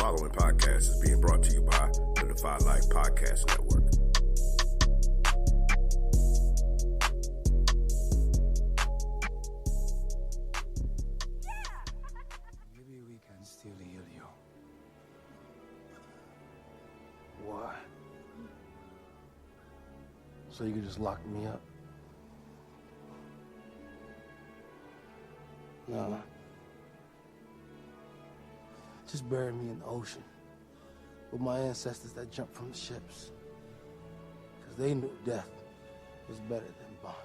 following podcast is being brought to you by the Defy Life Podcast Network. Maybe we can still heal you. Why? So you can just lock me up? No. Just bury me in the ocean with my ancestors that jumped from the ships. Because they knew death was better than bondage.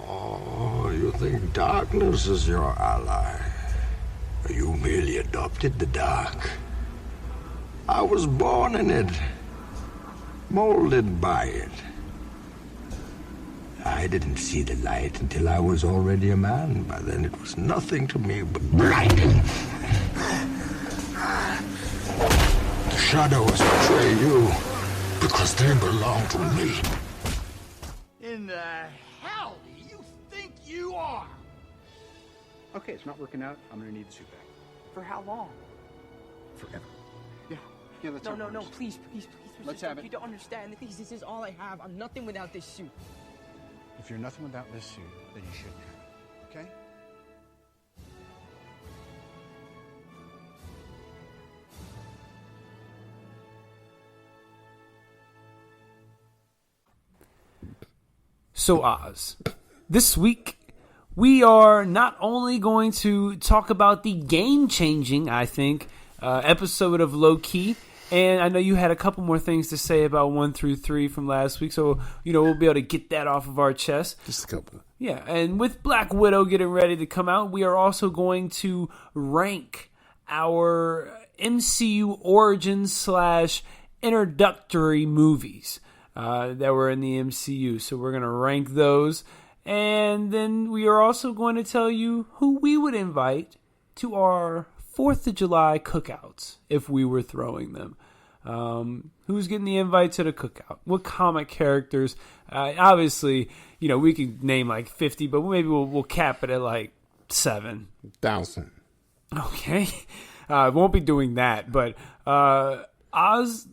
Oh, you think darkness is your ally? You merely adopted the dark. I was born in it, molded by it. I didn't see the light until I was already a man. By then it was nothing to me but blinding. The shadows betray you because they belong to me. In the hell do you think you are? Okay, it's not working out. I'm gonna need the suit back. For how long? Forever. Yeah, that's No, please. Let's have it. You don't understand. Please, this is all I have. I'm nothing without this suit. If you're nothing without this suit, then you shouldn't have it. Okay? So Oz, this week we are not only going to talk about the game-changing, I think, episode of Loki, and I know you had a couple more things to say about 1 through 3 from last week, so we'll be able to get that off of our chest. Just a couple. Yeah, and with Black Widow getting ready to come out, we are also going to rank our MCU origins / introductory movies that were in the MCU. So we're going to rank those. And then we are also going to tell you who we would invite to our 4th of July cookouts if we were throwing them. Who's getting the invite to the cookout? What comic characters? Obviously, we could name like 50, but maybe we'll cap it at like 7,000. Okay. Won't be doing that, but Oz,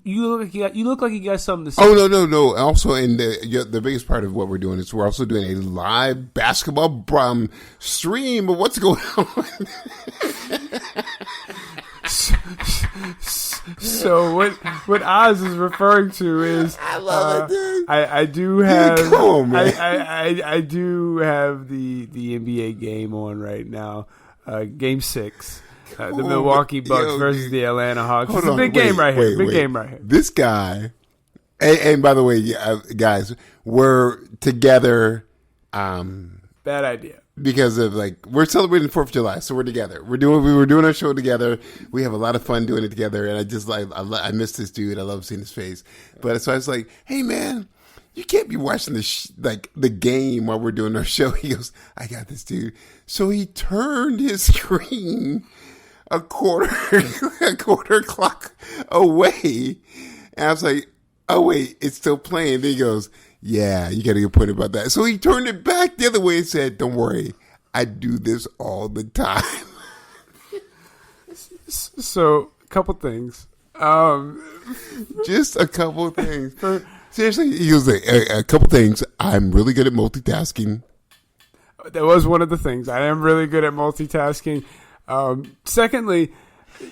you look like you got something to say. Oh, no. Also, in the biggest part of what we're doing is we're also doing a live basketball stream of what's going on. So what Oz is referring to is I love it, dude. I do have come on, man. I do have the NBA game on right now. Game 6. The Milwaukee Bucks versus the Atlanta Hawks. It's a big game right here. Big game right here. This guy, and by the way, guys, we're together. Bad idea. Because of we're celebrating the 4th of July, so we're together. We were doing our show together. We have a lot of fun doing it together, and I miss this dude. I love seeing his face. But so I was like, hey man, you can't be watching the game while we're doing our show. He goes, I got this, dude. So he turned his screen a quarter clock away, and I was like, oh wait, it's still playing. Then he goes, yeah, you got to get a point about that. So he turned it back the other way and said, don't worry, I do this all the time. So, a couple things. Just a couple things. Seriously, he was like, a couple things. I'm really good at multitasking. That was one of the things. I am really good at multitasking. Secondly,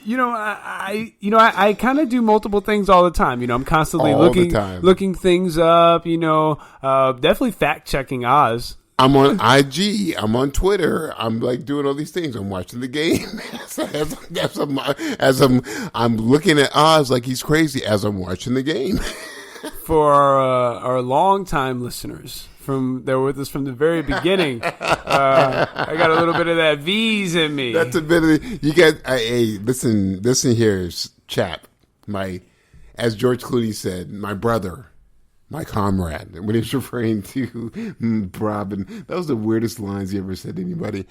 I kind of do multiple things all the time. I'm constantly looking things up. Definitely fact checking Oz. I'm on IG. I'm on Twitter. I'm doing all these things. I'm watching the game as I'm looking at Oz like he's crazy as I'm watching the game. For our longtime listeners. They're with us from the very beginning. I got a little bit of that V's in me. That's a bit of you guys. Hey, listen here, chap. As George Clooney said, my brother, my comrade. When he was referring to Robin, that was the weirdest lines he ever said to anybody.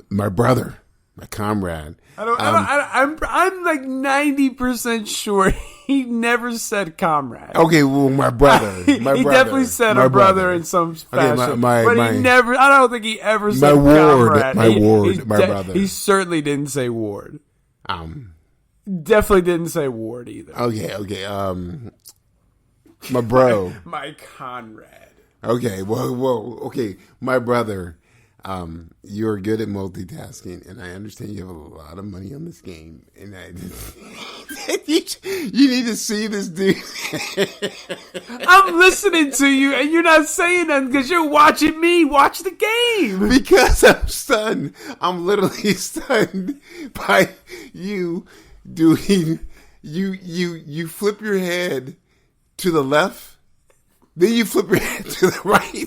My brother, my comrade. I'm like 90% sure he never said comrade. Okay, well, my brother. He definitely said a brother in some fashion. Okay, he never. I don't think he ever said ward, comrade. My brother. He certainly didn't say ward. Definitely didn't say ward either. Okay. My bro. My Conrad. Okay, whoa. Okay, my brother. You're good at multitasking, and I understand you have a lot of money on this game. And you need to see this dude. I'm listening to you, and you're not saying nothing because you're watching me watch the game. Because I'm stunned. I'm literally stunned by you doing. You flip your head to the left, then you flip your head to the right.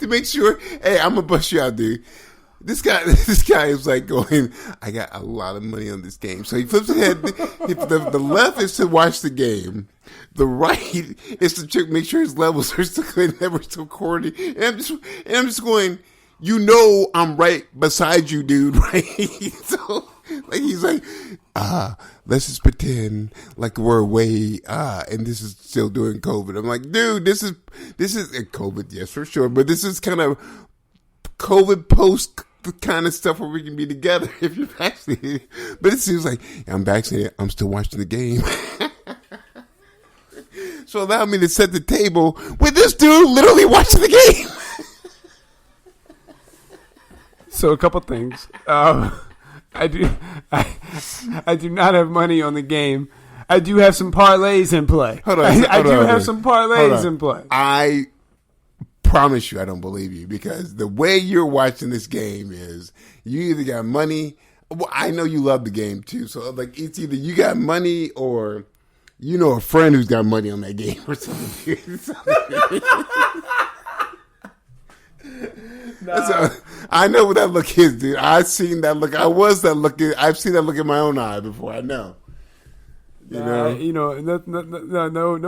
To make sure, hey, I'm gonna bust you out, dude. This guy is like going, I got a lot of money on this game. So he flips his head. The left is to watch the game. The right is to make sure his levels are still good, never still coordinated. And I'm just going, I'm right beside you, dude, right? So like he's like, let's just pretend like we're away, and this is still during COVID. I'm like, dude, this is COVID, yes, for sure, but this is kind of COVID post kind of stuff where we can be together if you're vaccinated. But it seems like I'm vaccinated, I'm still watching the game. So allow me to set the table with this dude literally watching the game. So a couple things. I do not have money on the game. I do have some parlays in play. I do have some parlays in play. I promise you I don't believe you, because the way you're watching this game is you either got money. Well, I know you love the game too. So like it's either you got money or you know a friend who's got money on that game or something. I know what that look is, dude. I've seen that look. I've seen that look in my own eye before. I know. No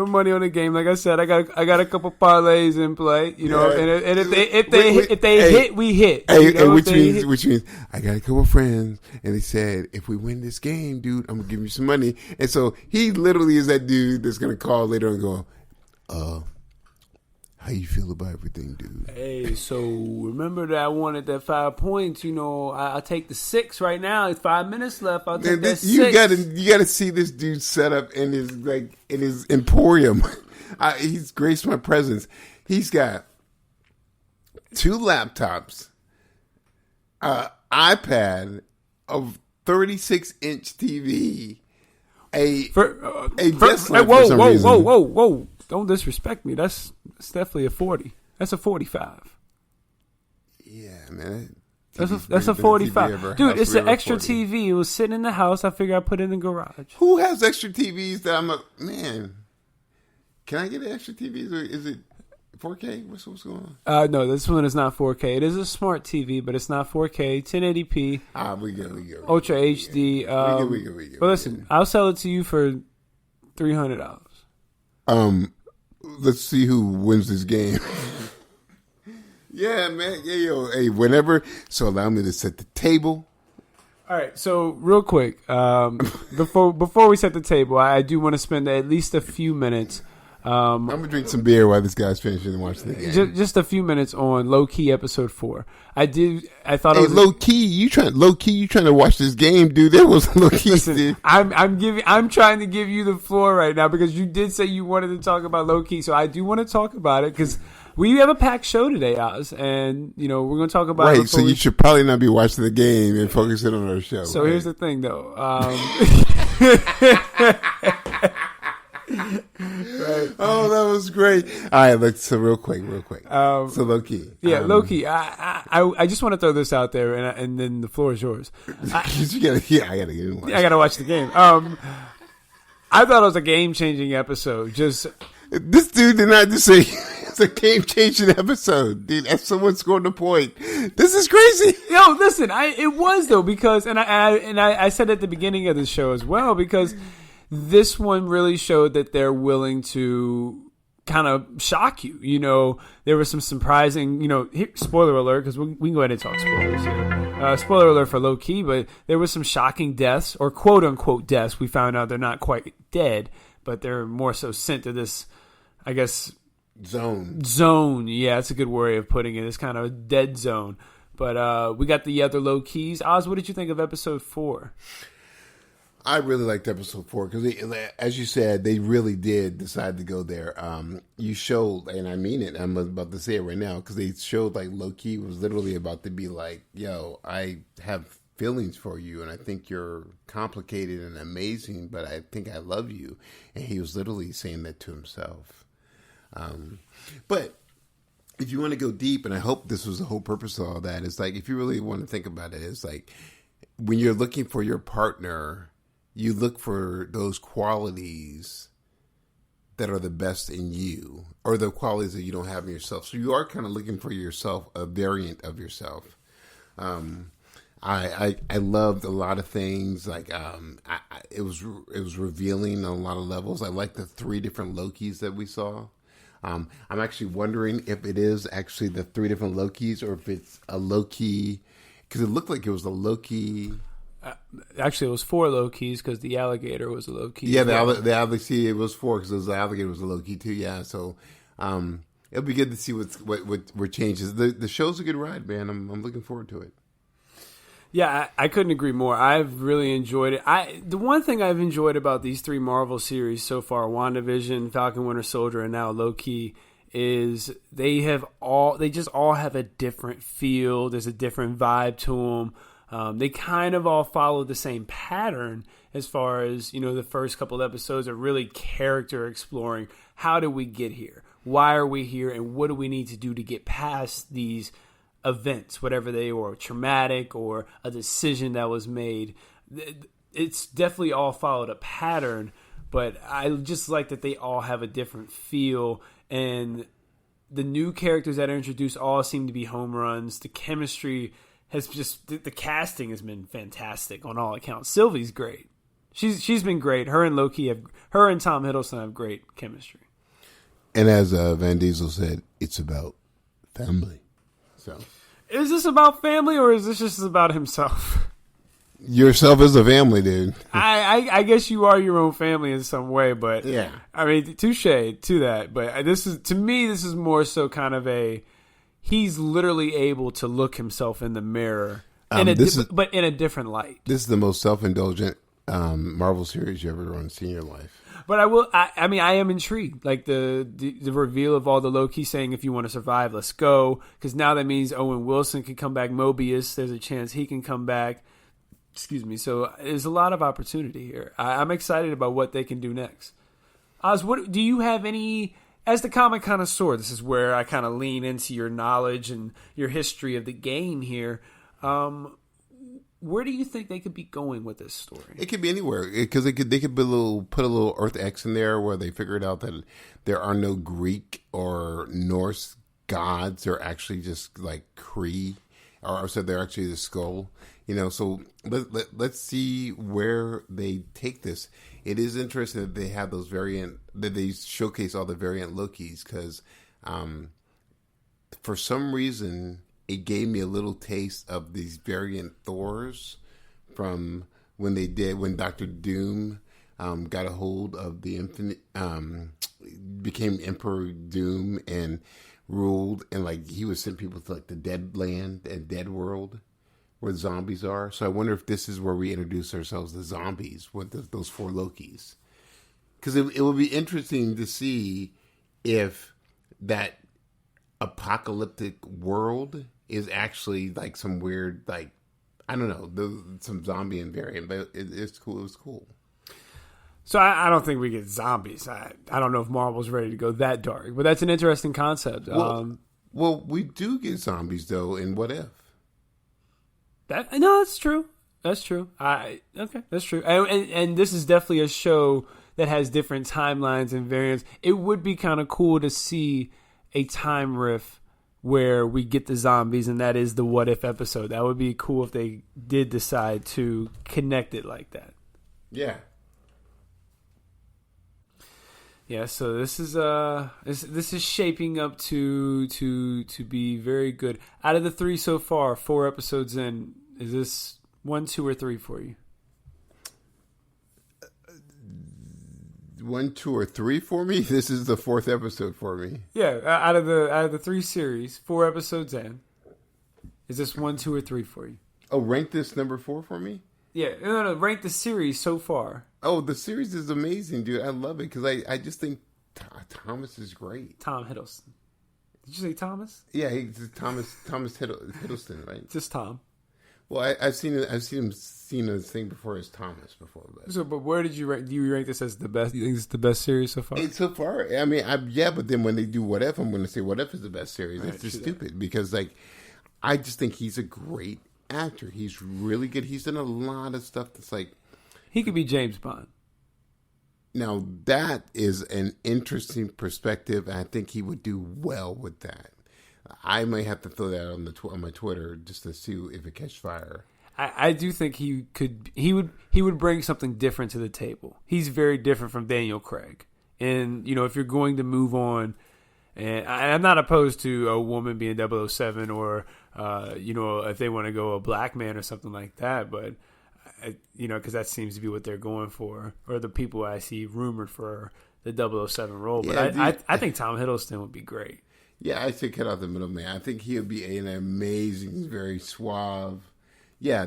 money on the game. Like I said, I got a couple parlays in play. And if they hit, we hit. Which means I got a couple friends, and they said if we win this game, dude, I'm gonna give you some money. And so he literally is that dude that's gonna call later and go, how you feel about everything, dude? Hey, so remember that I wanted that 5 points. I'll take the 6 right now. It's 5 minutes left. I'll take that 6. You gotta see this dude set up in his emporium. He's graced my presence. He's got 2 laptops, iPad, a 36-inch TV, a desktop. Whoa! Don't disrespect me. That's definitely a 40. That's a 45. Yeah, man. That's a 45. Dude, it's an extra 40. TV. It was sitting in the house. I figured I'd put it in the garage. Who has extra TVs that man, can I get an extra TV? Or is it 4K? What's going on? No, this one is not 4K. It is a smart TV, but it's not 4K. 1080p. We go. Ultra HD. We go. But listen, I'll sell it to you for $300. Let's see who wins this game. Yeah, man. Yeah, hey, whenever. So allow me to set the table. All right. So real quick, before we set the table, I do want to spend at least a few minutes. I'm gonna drink some beer while this guy's finishing and watching the game. Just a few minutes on Loki episode 4. I thought. Hey, Loki, you trying to watch this game, dude? There was Loki. Listen, I'm trying to give you the floor right now because you did say you wanted to talk about Loki, so I do want to talk about it because we have a packed show today, Oz, and we're going to talk about. Right, so you should probably not be watching the game and focusing on our show. So Here's the thing, though. Right. Oh, that was great. All right, so real quick. So Loki. Yeah, Loki. I just want to throw this out there, and then the floor is yours. I gotta get in. I gotta watch the game. I thought it was a game-changing episode. This dude did not just say it's a game-changing episode, dude. That's someone scored the point. This is crazy. Yo, listen, it was though because, and I said at the beginning of the show as well because. This one really showed that they're willing to kind of shock you. You know, there was some surprising, spoiler alert, because we can go ahead and talk spoilers here. Spoiler alert for Loki, but there was some shocking deaths, or quote unquote deaths. We found out they're not quite dead, but they're more so sent to this, I guess, zone. Yeah, that's a good way of putting it. It's kind of a dead zone. But we got the other Lokis. Oz, what did you think of episode 4? I really liked episode 4 because, as you said, they really did decide to go there. You showed, and I mean it, I'm about to say it right now, because they showed like Loki was literally about to be like, yo, I have feelings for you, and I think you're complicated and amazing, but I think I love you. And he was literally saying that to himself. But if you want to go deep, and I hope this was the whole purpose of all that, it's like, if you really want to think about it, it's like when you're looking for your partner, you look for those qualities that are the best in you, or the qualities that you don't have in yourself. So you are kind of looking for yourself, a variant of yourself. I loved a lot of things. Like it was revealing on a lot of levels. I like the 3 different Lokis that we saw. I'm actually wondering if it is actually the 3 different Lokis, or if it's a Loki, because it looked like it was a Loki. Actually, it was 4 Lokis because the alligator was a Loki. Yeah, the alligator, it was 4 because the alligator was a Loki too. Yeah, so it'll be good to see what changes. The show's a good ride, man. I'm looking forward to it. Yeah, I couldn't agree more. I've really enjoyed it. The one thing I've enjoyed about these 3 Marvel series so far, WandaVision, Falcon Winter Soldier, and now Loki, is they just all have a different feel. There's a different vibe to them. They kind of all follow the same pattern as far as, the first couple of episodes are really character exploring. How did we get here? Why are we here? And what do we need to do to get past these events, whatever they were, traumatic or a decision that was made? It's definitely all followed a pattern, but I just like that they all have a different feel, and the new characters that are introduced all seem to be home runs. The chemistry has the casting has been fantastic on all accounts. Sylvie's great. She's been great. Her and Tom Hiddleston have great chemistry. And as Van Diesel said, it's about family. So, is this about family, or is this just about himself? Yourself is a family, dude. I guess you are your own family in some way, but yeah. I mean, touche to that. But this is more so kind of he's literally able to look himself in the mirror, but in a different light. This is the most self-indulgent Marvel series you ever seen in your life. But I am intrigued. Like the reveal of all the Loki saying, if you want to survive, let's go. Because now that means Owen Wilson can come back. Mobius, there's a chance he can come back. Excuse me. So there's a lot of opportunity here. I'm excited about what they can do next. Oz, what do you have any... As the comic connoisseur, this is where I kind of lean into your knowledge and your history of the game here. Where do you think they could be going with this story? It could be anywhere, because they could put a little Earth X in there, where they figured out that there are no Greek or Norse gods. They're actually just like Kree, or so they're actually the skull. So let's see where they take this. It is interesting that they have that they showcase all the variant Lokis, because for some reason it gave me a little taste of these variant Thors from when Dr. Doom got a hold of the infinite, became Emperor Doom and ruled, and like he would send people to like the dead land and dead world where zombies are. So I wonder if this is where we introduce ourselves to zombies with those 4 Lokis. Because it will be interesting to see if that apocalyptic world is actually like some weird, like, I don't know, some zombie invariant, but it's cool. It was cool. So I don't think we get zombies. I don't know if Marvel's ready to go that dark, but that's an interesting concept. Well, we do get zombies though in What If. That's true. That's true. That's true. And this is definitely a show that has different timelines and variants. It would be kind of cool to see a time riff where we get the zombies, and that is the What If episode. That would be cool if they did decide to connect it like that. Yeah. Yeah, so this is shaping up to be very good. Out of the 3 so far, 4 episodes in, is this 1, 2, or 3 for you? 1, 2, or 3 for me. This is the 4th episode for me. Yeah, out of the 3 series, 4 episodes in, is this 1, 2, or 3 for you? Oh, rank this number 4 for me. Yeah, no, rank the series so far. Oh, the series is amazing, dude. I love it because I just think Thomas is great. Tom Hiddleston. Did you say Thomas? Yeah, he's Thomas Hiddleston, right? Just Tom. Well, I've seen his thing before as Thomas before. But where did you rank? Do you rank this as the best? You think it's the best series so far? So far, I mean, but then when they do What If, I'm going to say What If is the best series. Right, it's just stupid because I just think he's a great actor. He's really good. He's done a lot of stuff that's like. He could be James Bond. Now, that is an interesting perspective, and I think he would do well with that. I might have to throw that on my Twitter just to see if it catches fire. I do think he would bring something different to the table. He's very different from Daniel Craig. And, if you're going to move on, and I'm not opposed to a woman being 007 or, if they want to go a black man or something like that, but... because that seems to be what they're going for, or the people I see rumored for the 007 role. But I think Tom Hiddleston would be great. Yeah, I say cut out the middle man. I think he would be an amazing, very suave. Yeah,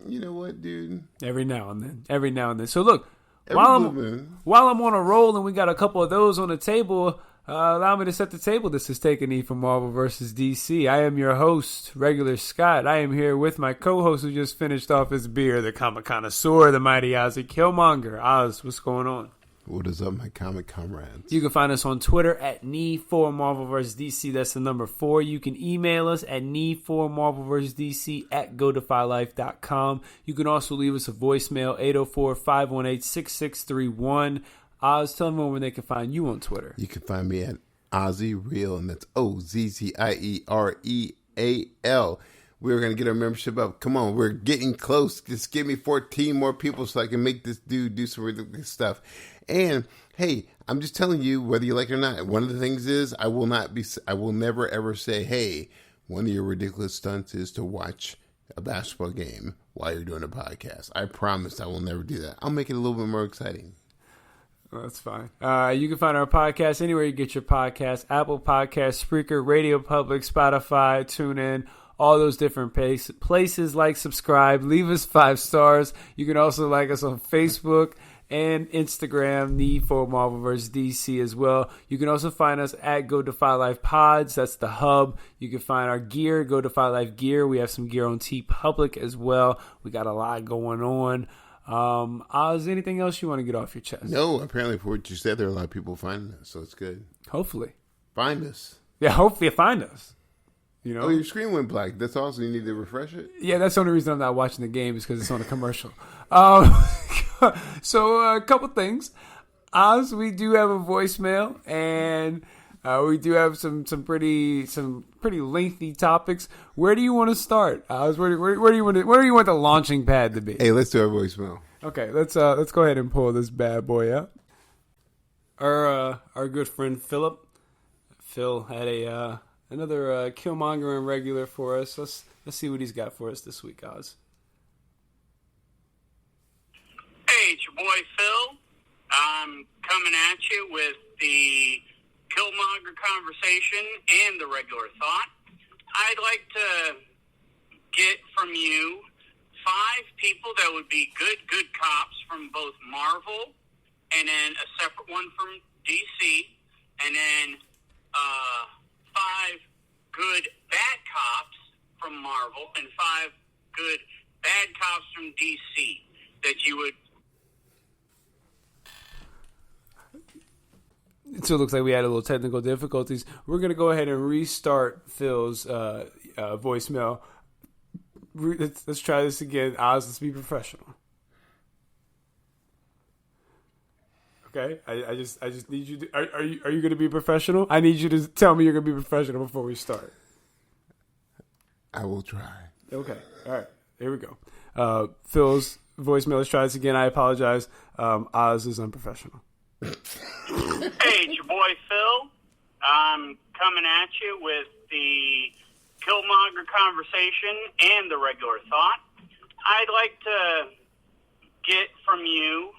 you know what, dude? Every now and then. So look, while I'm on a roll and we got a couple of those on the table, allow me to set the table. This is Take a Knee from Marvel vs. DC. I am your host, Regular Scott. I am here with my co-host who just finished off his beer, the comic connoisseur, the mighty Ozzy Killmonger. Oz, what's going on? What is up, my comic comrades? You can find us on Twitter at Knee4Marvel vs. DC. That's the number 4. You can email us at Knee4Marvel vs. DC at GoDefyLife.com. You can also leave us a voicemail, 804-518-6631. Oz, tell them where they can find you on Twitter. You can find me at Ozzy Real, and that's OZZIEREAL. We're going to get our membership up. Come on, we're getting close. Just give me 14 more people so I can make this dude do some ridiculous stuff. And, hey, I'm just telling you, whether you like it or not, one of the things is I will never ever say, hey, one of your ridiculous stunts is to watch a basketball game while you're doing a podcast. I promise I will never do that. I'll make it a little bit more exciting. Well, that's fine. You can find our podcast anywhere you get your podcast. Apple Podcasts, Spreaker, Radio Public, Spotify, TuneIn, all those different places. Like, subscribe, leave us 5 stars. You can also like us on Facebook and Instagram, Knee4Marvel vs. DC as well. You can also find us at Go Defy Life Pods. That's the hub. You can find our gear, Go Defy Life gear. We have some gear on TeePublic as well. We got a lot going on. Oz, anything else you want to get off your chest? No, apparently for what you said, there are a lot of people finding us, so it's good. Hopefully. Find us. Yeah, hopefully you find us. Oh, your screen went black. That's awesome. You need to refresh it? Yeah, that's the only reason I'm not watching the game is because it's on a commercial. So a couple things. Oz, we do have a voicemail, and we do have some pretty lengthy topics. Where do you want to start, Oz? Where do you want the launching pad to be? Hey, let's do our voicemail. Okay, let's go ahead and pull this bad boy up. Our good friend Phil had another Killmonger and regular for us. Let's see what he's got for us this week, Oz. Hey, it's your boy Phil. I'm coming at you with the Killmonger conversation and the regular thought. I'd like to get from you 5 people that would be good cops from both Marvel, and then a separate one from DC, and then 5 good bad cops from Marvel, and 5 good bad cops from DC that you would. So it looks like we had a little technical difficulties. We're going to go ahead and restart Phil's voicemail. Let's try this again. Oz, let's be professional. Okay? I just need you to... Are you going to be professional? I need you to tell me you're going to be professional before we start. I will try. Okay. All right. Here we go. Phil's voicemail. Let's try this again. I apologize. Oz is unprofessional. Hey, it's your boy Phil. I'm coming at you with the Killmonger conversation and the regular thought. I'd like to get from you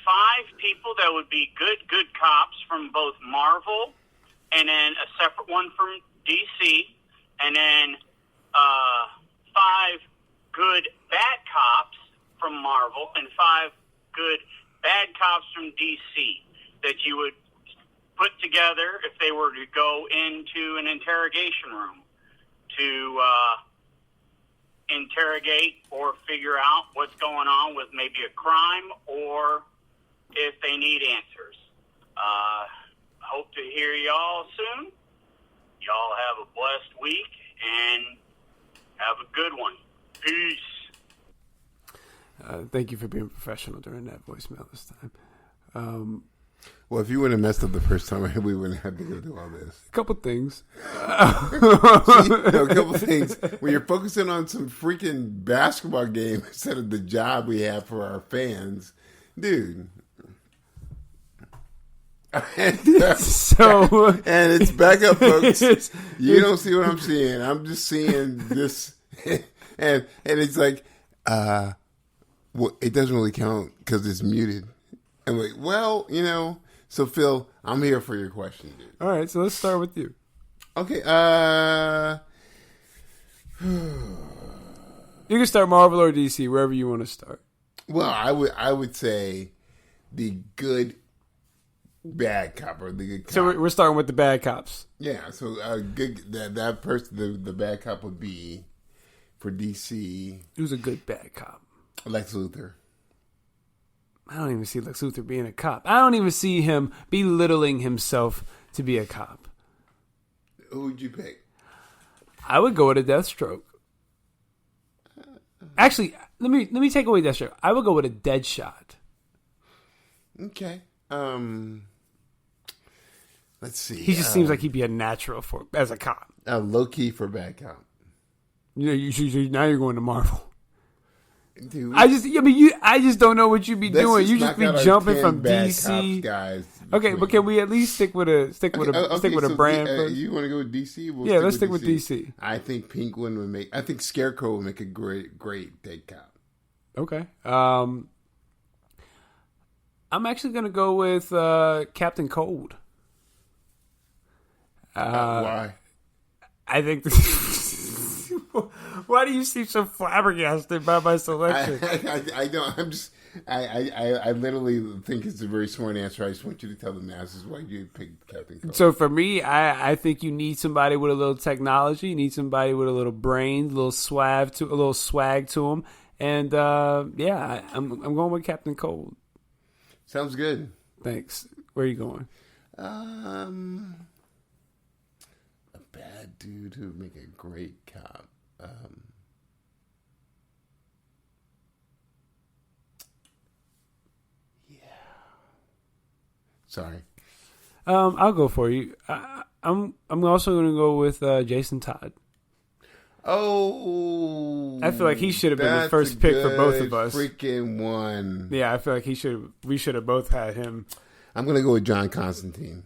5 people that would be good cops from both Marvel, and then a separate one from DC, and then 5 good bad cops from Marvel, and 5 good bad cops from DC that you would put together if they were to go into an interrogation room to interrogate or figure out what's going on with maybe a crime or if they need answers. Hope to hear y'all soon. Y'all have a blessed week and have a good one. Peace. Thank you for being professional during that voicemail this time. Well, if you wouldn't have messed up the first time, we wouldn't have to go through all this. A couple things. A couple things. When you're focusing on some freaking basketball game instead of the job we have for our fans, dude. So, and it's back up, folks. You don't see what I'm seeing. I'm just seeing this, and it's like, well, it doesn't really count because it's muted. I'm like, well, So Phil, I'm here for your question, dude. All right, so let's start with you. Okay. You can start Marvel or DC, wherever you want to start. Well, I would say the good bad cop or the good cop. So we're starting with the bad cops. Yeah. So good that person, the bad cop would be for DC. Who's a good bad cop? Lex Luthor. I don't even see Lex Luthor being a cop. I don't even see him belittling himself to be a cop. Who would you pick? I would go with a Deathstroke. Actually, let me take away Deathstroke. I would go with a Deadshot. Okay. Let's see. He just seems like he'd be a natural as a cop. Loki for bad cop. Now you're going to Marvel. Dude, I just don't know what you'd be doing. You just be jumping from DC. Cops, guys, okay, but can we at least stick with a brand first? You want to go with DC? Let's stick with DC. I think Penguin would make. I think Scarecrow would make a great dead cop. Okay. I'm actually going to go with Captain Cold. Why? I think. Why do you seem so flabbergasted by my selection? I don't. I'm just. I literally think it's a very smart answer. I just want you to tell the masses why you picked Captain Cold. So for me, I think you need somebody with a little technology. You need somebody with a little brain, a little swag to them. And I'm going with Captain Cold. Sounds good. Thanks. Where are you going? A bad dude who would make a great cop. Sorry. I'll go for you. I'm also going to go with Jason Todd. Oh, I feel like he should have been the first pick for both of us. Freaking one. Yeah, I feel like we should have both had him. I'm going to go with John Constantine.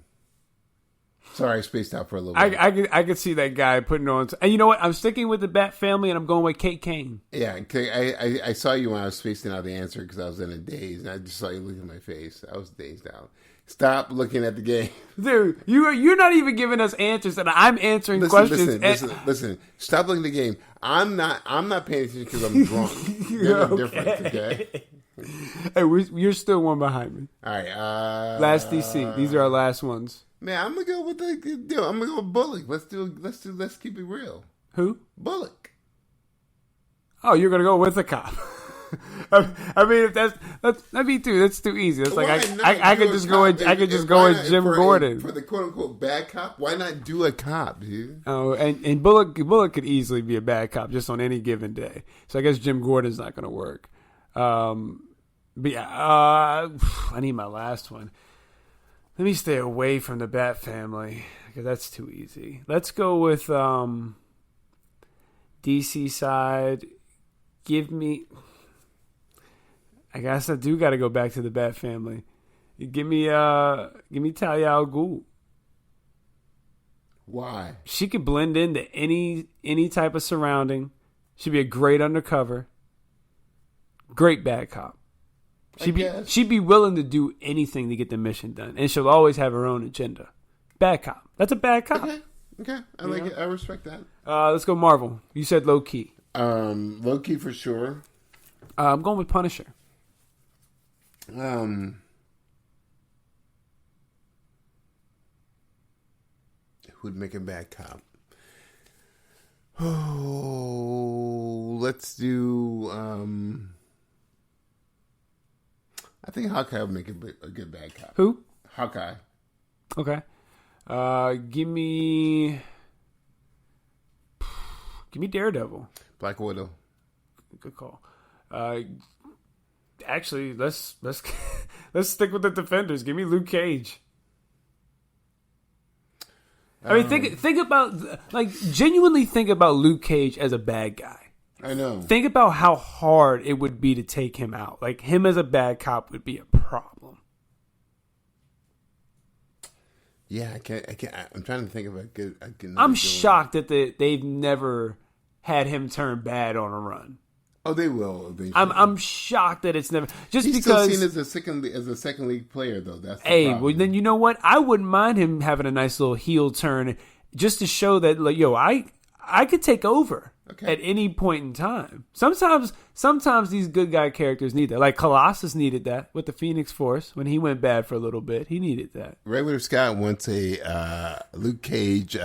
Sorry, I spaced out for a little bit. I could see that guy putting on. And you know what? I'm sticking with the Bat family, and I'm going with Kate Kane. Yeah, I saw you when I was spacing out the answer because I was in a daze, and I just saw you looking at my face. I was dazed out. Stop looking at the game. Dude, you're not even giving us answers, and I'm answering questions. Listen. Stop looking at the game. I'm not paying attention because I'm drunk. There's a difference, okay? Hey, you're still one behind me. All right. Last DC. These are our last ones. Man, I'm gonna go with I'm gonna go with Bullock. Let's keep it real. Who? Bullock. Oh, you're gonna go with the cop. I mean, if that's too easy. It's like I could just go with Jim Gordon for the quote unquote bad cop. Why not do a cop, dude? Oh, and Bullock could easily be a bad cop just on any given day. So I guess Jim Gordon's not going to work. But yeah, I need my last one. Let me stay away from the Bat family because that's too easy. Let's go with DC side. Give me. I guess I do got to go back to the Bat family. Give me Talia al Ghul. Why? She could blend into any type of surrounding. She'd be a great undercover. Great bad cop. She'd be willing to do anything to get the mission done, and she'll always have her own agenda. Bad cop. That's a bad cop. Okay. I like it. I respect that. Let's go Marvel. You said Loki. Loki for sure. I'm going with Punisher. Who'd make a bad cop? Oh, let's do. I think Hawkeye would make a good bad cop. Who? Hawkeye. Okay. Give me Daredevil. Black Widow. Good call. Actually, let's let's stick with the Defenders. Give me Luke Cage. I mean, think about, like, genuinely think about Luke Cage as a bad guy. I know. Think about how hard it would be to take him out. Like, him as a bad cop would be a problem. Yeah, I can't. I'm trying to think of a good. I'm shocked that they've never had him turn bad on a run. Oh, they will eventually. I'm shocked that it's never just He's because still seen as a second league player though. That's the hey, problem. well then you know what? I wouldn't mind him having a nice little heel turn just to show that, like, yo, I could take over at any point in time. Sometimes these good guy characters need that. Like Colossus needed that with the Phoenix Force when he went bad for a little bit. He needed that. Regular Scott wants a Luke Cage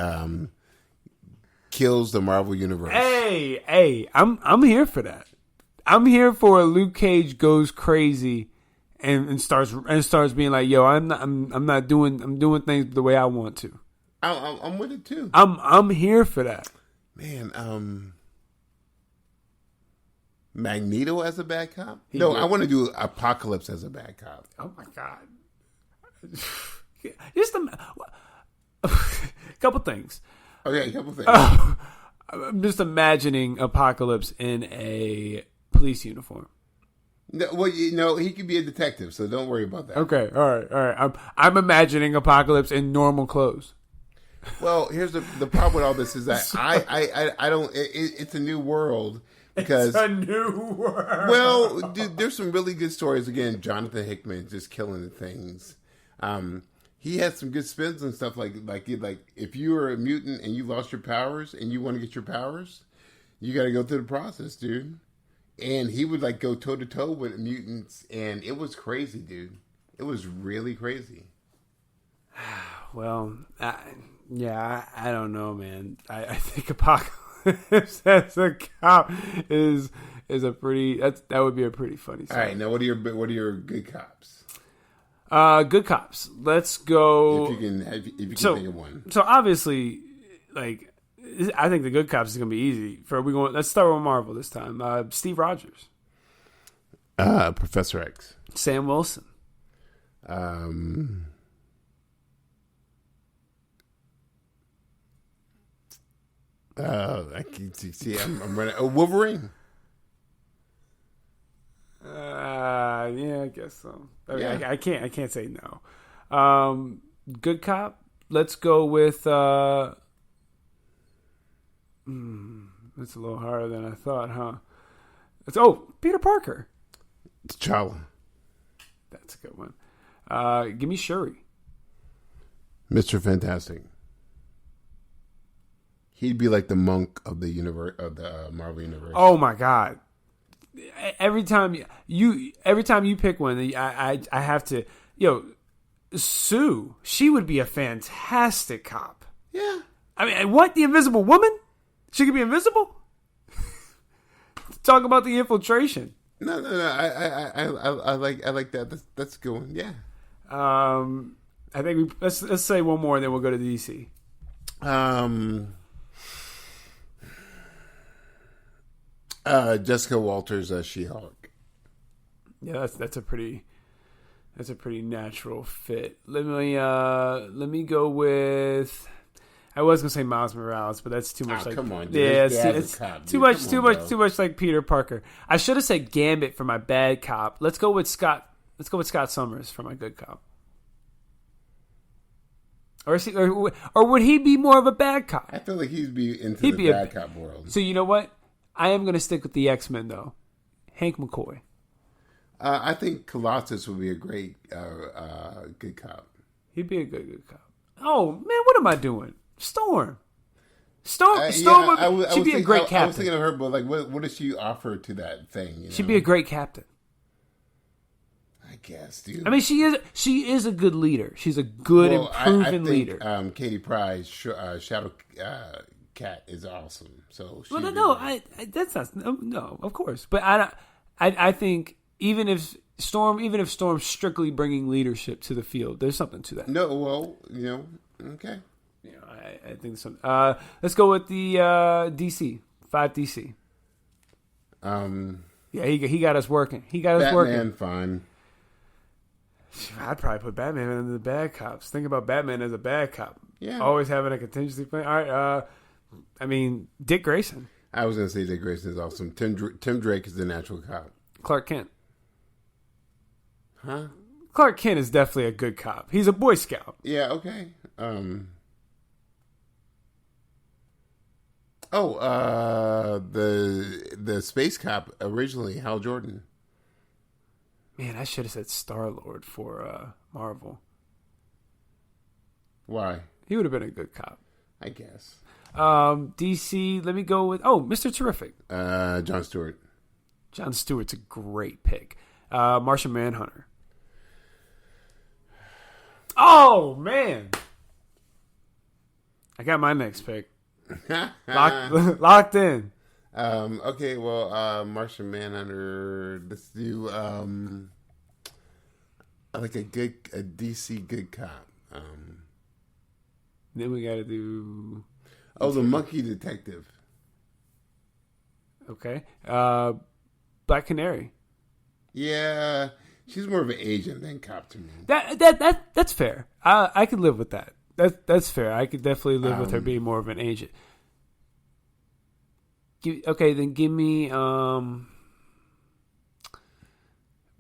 kills the Marvel Universe. Hey, I'm here for that. I'm here for a Luke Cage goes crazy and starts being like, yo, I'm doing things the way I want to. I'm with it too. I'm here for that. Man, Magneto as a bad cop? I want to do Apocalypse as a bad cop. Oh my god! Just a couple things. Okay, a couple things. I'm just imagining Apocalypse in a police uniform. No, well, he could be a detective, so don't worry about that. Okay, all right. I'm imagining Apocalypse in normal clothes. Well, here's the problem with all this is that I don't. It's a new world because it's a new world. Well, dude, there's some really good stories. Again, Jonathan Hickman just killing the things. He had some good spins and stuff like if you were a mutant and you lost your powers and you want to get your powers, you got to go through the process, dude. And he would like go toe to toe with mutants, and it was crazy, dude. It was really crazy. Well, I don't know, man. I think Apocalypse as a cop is a pretty that would be a pretty funny story. All right, now what are your good cops? Good cops. Let's go. If you can think of one. So obviously, like, I think the good cops is gonna be easy. Let's start with Marvel this time. Steve Rogers, Professor X, Sam Wilson. I can see. I'm running. Wolverine. Yeah, I guess so. Yeah. I can't say no. Good cop. Let's go with. It's a little harder than I thought, huh? Peter Parker. T'Challa. That's a good one. Give me Shuri. Mr. Fantastic. He'd be like the monk of the universe of the Marvel universe. Oh my god! Every time you pick one, I have to. Sue. She would be a fantastic cop. Yeah. I mean, what, the Invisible Woman? She could be invisible. Talk about the infiltration. No. I like that. That's a good one. Yeah. I think let's say one more, and then we'll go to DC. Jessica Walters as She-Hulk. Yeah, that's a pretty natural fit. Let me go with. I was gonna say Miles Morales, but that's too much. Come on, dude. Yeah, it's too much like Peter Parker. I should have said Gambit for my bad cop. Let's go with Scott Let's go with Scott Summers for my good cop. Or would he be more of a bad cop? I feel like he'd be the bad cop world. So you know what? I am going to stick with the X-Men, though. Hank McCoy. I think Colossus would be a great good cop. He'd be a good cop. Oh, man, what am I doing? Storm. She'd be a great captain. I was thinking of her, but like, what does she offer to that thing? She'd be a great captain. I guess, dude. I mean, she is a good leader. She's a good and proven leader. Katie Pryde's Shadow Cat is awesome. So that's not no, of course. But I think even if Storm's strictly bringing leadership to the field, there's something to that. No, well, okay. I think so. Let's go with the DC 5 DC. Yeah, he got us working. Batman, fine. I'd probably put Batman in the bad cops. Think about Batman as a bad cop. Yeah. Always having a contingency plan. All right. I mean, Dick Grayson. I was going to say Dick Grayson is awesome. Tim Drake is the natural cop. Clark Kent. Huh? Clark Kent is definitely a good cop. He's a Boy Scout. Yeah, okay. The space cop originally, Hal Jordan. Man, I should have said Star-Lord for Marvel. Why? He would have been a good cop. I guess. DC, let me go with... Oh, Mr. Terrific. Jon Stewart. Jon Stewart's a great pick. Martian Manhunter. Oh, man. I got my next pick. Locked in. Okay, well, Martian Manhunter. Let's do like a DC good cop. Then we got to do. The Monkey Detective. Okay, Black Canary. Yeah, she's more of an agent than cop to me. That's fair. I could live with that. That's fair. I could definitely live with her being more of an agent. Okay, then give me. I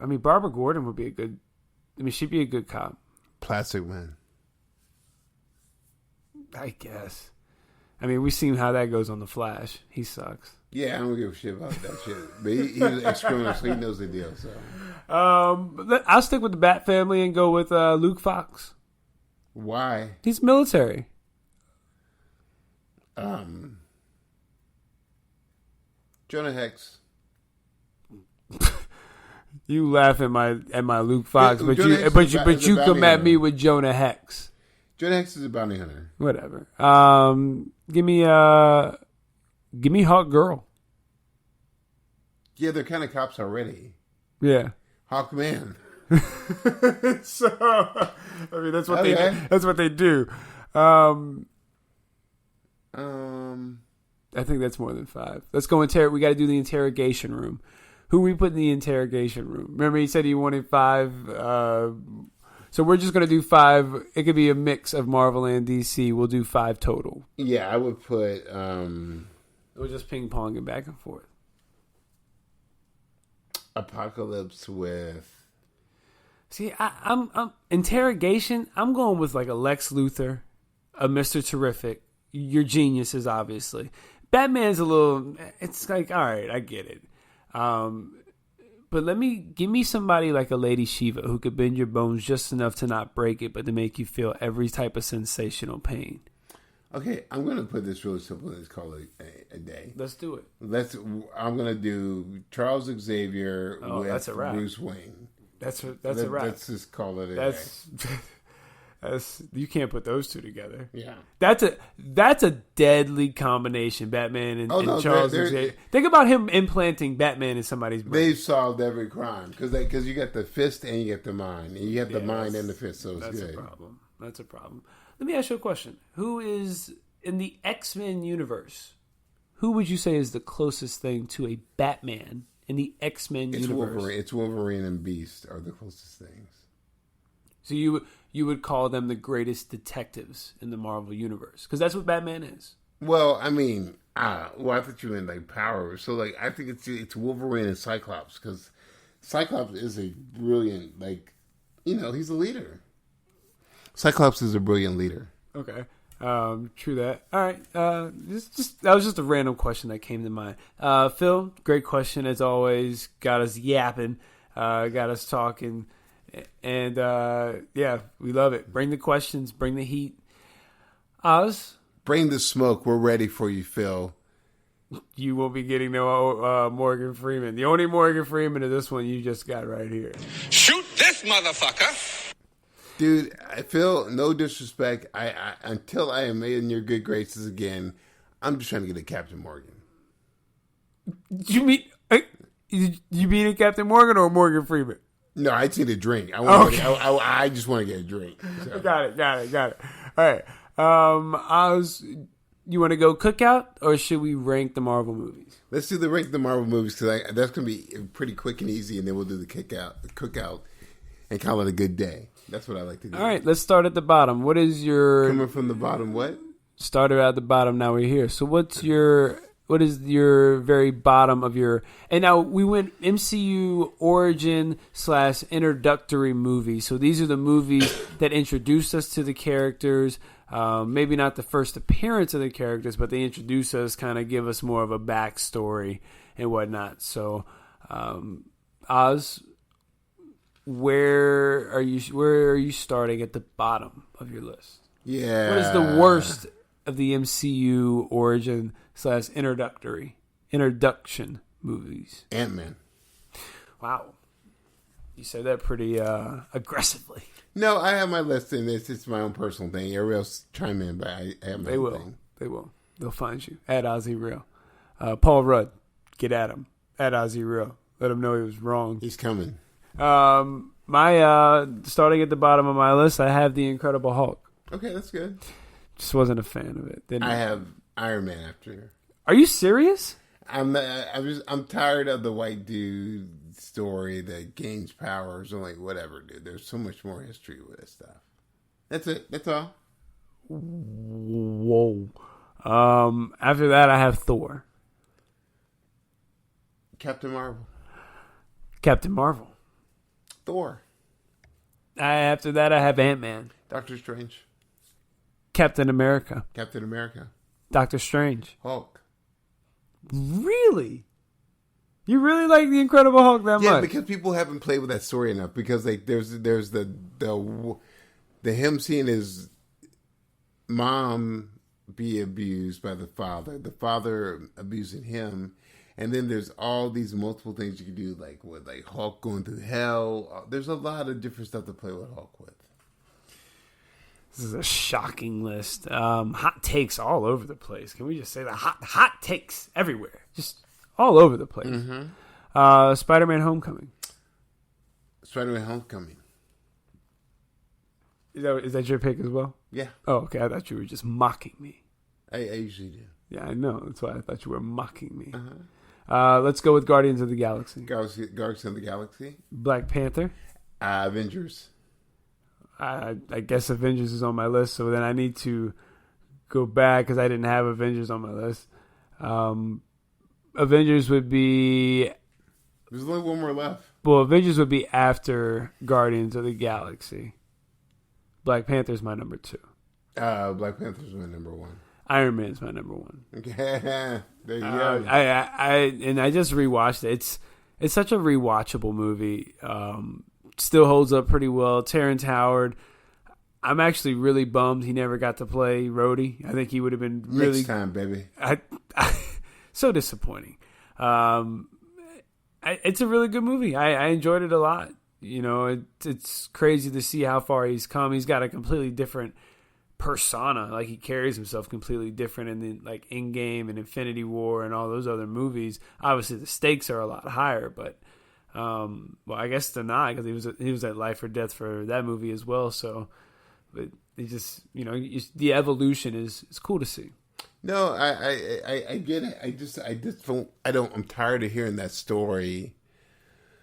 mean, Barbara Gordon would be a good. I mean, she'd be a good cop. Plastic Man. I guess. I mean, we've seen how that goes on The Flash. He sucks. Yeah, I don't give a shit about that shit. But he's an ex-criminal, so he knows the deal. So, I'll stick with the Bat family and go with Luke Fox. Why? He's military. Jonah Hex. You laugh at my Luke Fox, but you come at me with Jonah Hex. Jonah Hex is a bounty hunter. Whatever. Give me Hawk Girl. Yeah, they're kind of cops already. Yeah. Hawkman. So, I mean, that's what they do. I think that's more than 5. Let's go we got to do the interrogation room. Who we put in the interrogation room? Remember, he said he wanted 5. So we're just going to do 5. It could be a mix of Marvel and DC. We'll do 5 total. Yeah, I would put... We're just ping-ponging back and forth. Apocalypse with... See, I'm interrogation, I'm going with like a Lex Luthor, a Mr. Terrific, your geniuses, obviously. Batman's a little... It's like, all right, I get it. But give me somebody like a Lady Shiva who could bend your bones just enough to not break it, but to make you feel every type of sensational pain. Okay, I'm going to put this really simple. Let's call it a day. Let's do it. I'm going to do Charles Xavier with that's a wrap. Bruce Wayne. That's a wrap. Let's just call it a day. You can't put those two together. Yeah, that's a deadly combination. Batman and Charles Xavier. Think about him implanting Batman in somebody's brain. They've solved every crime because you got the fist and you got the mind, and you have the mind and the fist. So it's good. That's a problem. Let me ask you a question. Who is in the X-Men universe? Who would you say is the closest thing to a Batman in the X-Men universe? It's Wolverine and Beast are the closest things. So you would call them the greatest detectives in the Marvel universe because that's what Batman is. Well, I mean, I thought you meant like power. So like, I think it's Wolverine and Cyclops because Cyclops is a brilliant, he's a leader. Cyclops is a brilliant leader. Okay. True that. All right. That was just a random question that came to mind. Phil, great question as always. Got us yapping. Got us talking. And we love it. Bring the questions. Bring the heat. Oz? Bring the smoke. We're ready for you, Phil. You will be getting no Morgan Freeman. The only Morgan Freeman of this one you just got right here. Shoot this motherfucker! Dude, I feel no disrespect. I until I am in your good graces again, I'm just trying to get a Captain Morgan. You mean a Captain Morgan or Morgan Freeman? No, I just need a drink. I just want to get a drink. So. Got it. All right. Oz, you want to go Cookout or should we rank the Marvel movies? Let's do the rank the Marvel movies because that's going to be pretty quick and easy, and then we'll do the Cookout, and call it a good day. That's what I like to do. All right, let's start at the bottom. What is your... Coming from the bottom, what? Started at the bottom, now we're here. So what is your very bottom of your... And now we went MCU origin / introductory movie. So these are the movies that introduced us to the characters. Maybe not the first appearance of the characters, but they introduce us, kind of give us more of a backstory and whatnot. So, Oz... Where are you starting at the bottom of your list? Yeah. What is the worst of the MCU origin / introduction movies? Ant-Man. Wow. You said that pretty aggressively. No, I have my list in this. It's my own personal thing. Everybody else chime in, but I have my own thing. They will. They'll find you. At Ozzy Real. Paul Rudd. Get at him. At Ozzy Real. Let him know he was wrong. He's coming. My starting at the bottom of my list, I have the Incredible Hulk. Okay, that's good. Just wasn't a fan of it. I have Iron Man after. Are you serious? I'm tired of the white dude story that gains powers and whatever, dude. There's so much more history with this stuff. That's it. That's all. Whoa. After that, I have Thor. Captain Marvel. Thor. After that, I have Ant-Man. Doctor Strange. Captain America. Doctor Strange. Hulk. Really? You really like the Incredible Hulk that much? Yeah, because people haven't played with that story enough. Because there's the him seeing his mom be abused by the father abusing him. And then there's all these multiple things you can do, with Hulk going through hell. There's a lot of different stuff to play with Hulk with. This is a shocking list. Hot takes all over the place. Can we just say that? Hot takes everywhere. Just all over the place. Mm-hmm. Spider-Man Homecoming. Is that your pick as well? Yeah. Oh, okay. I thought you were just mocking me. I usually do. Yeah, I know. That's why I thought you were mocking me. Let's go with Guardians of the Galaxy. Guardians of the Galaxy. Black Panther. Avengers. I guess Avengers is on my list, so then I need to go back because I didn't have Avengers on my list. Avengers would be... There's only one more left. Well, Avengers would be after Guardians of the Galaxy. Black Panther's my number 2. Black Panther's my number 1. Iron Man's my number 1. Okay, there you go. I just rewatched it. It's such a rewatchable movie. Still holds up pretty well. Terrence Howard. I'm actually really bummed he never got to play Rhodey. I think he would have been really... Next time, baby. So disappointing. It's a really good movie. I enjoyed it a lot. You know, it's crazy to see how far he's come. He's got a completely different persona. He carries himself completely different in Endgame and Infinity War and all those other movies. Obviously, the stakes are a lot higher, but I guess they're not because he was at life or death for that movie as well. So, but it just the evolution is cool to see. No, I get it. I'm tired of hearing that story.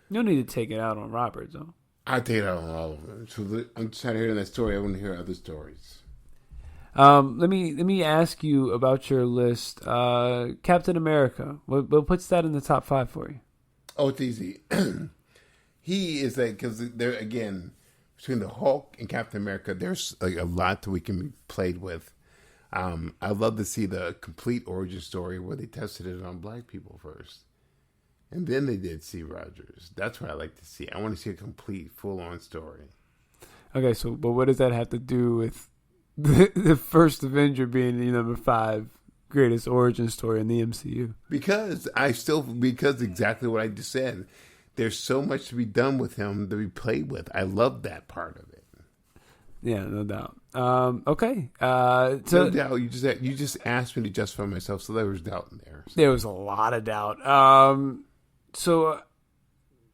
You don't need to take it out on Robert, though. I take it out on all of them. So I'm tired of hearing that story. I want to hear other stories. Let me ask you about your list. Captain America. What puts that in the top 5 for you? Oh, it's easy. he is like, because there again, between the Hulk and Captain America, there's like a lot that we can be played with. I'd love to see the complete origin story where they tested it on black people first. And then they did Steve Rogers. That's what I like to see. I want to see a complete, full-on story. Okay, so, but what does that have to do with the first Avenger being the number 5 greatest origin story in the MCU? Because exactly what I just said. There's so much to be done with him to be played with. I love that part of it. Yeah, no doubt. Okay. No doubt. You just asked me to justify myself, so there was doubt in there. So. There was a lot of doubt. So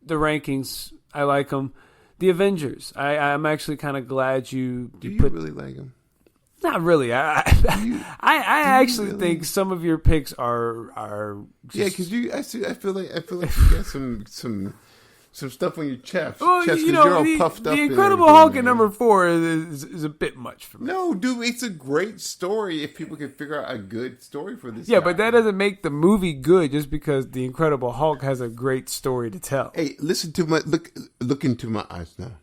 the rankings, I like them. The Avengers, I'm actually kind of glad you Do you put. Really like them? Not really. I actually think some of your picks are. Just, because I feel like you got some stuff on your chest. Well, because you're all puffed up. The Incredible Hulk at number 4 is a bit much for me. No, dude, it's a great story if people can figure out a good story for this. Yeah, guy. but that doesn't make the movie good just because the Incredible Hulk has a great story to tell. Hey, listen to look into my eyes now.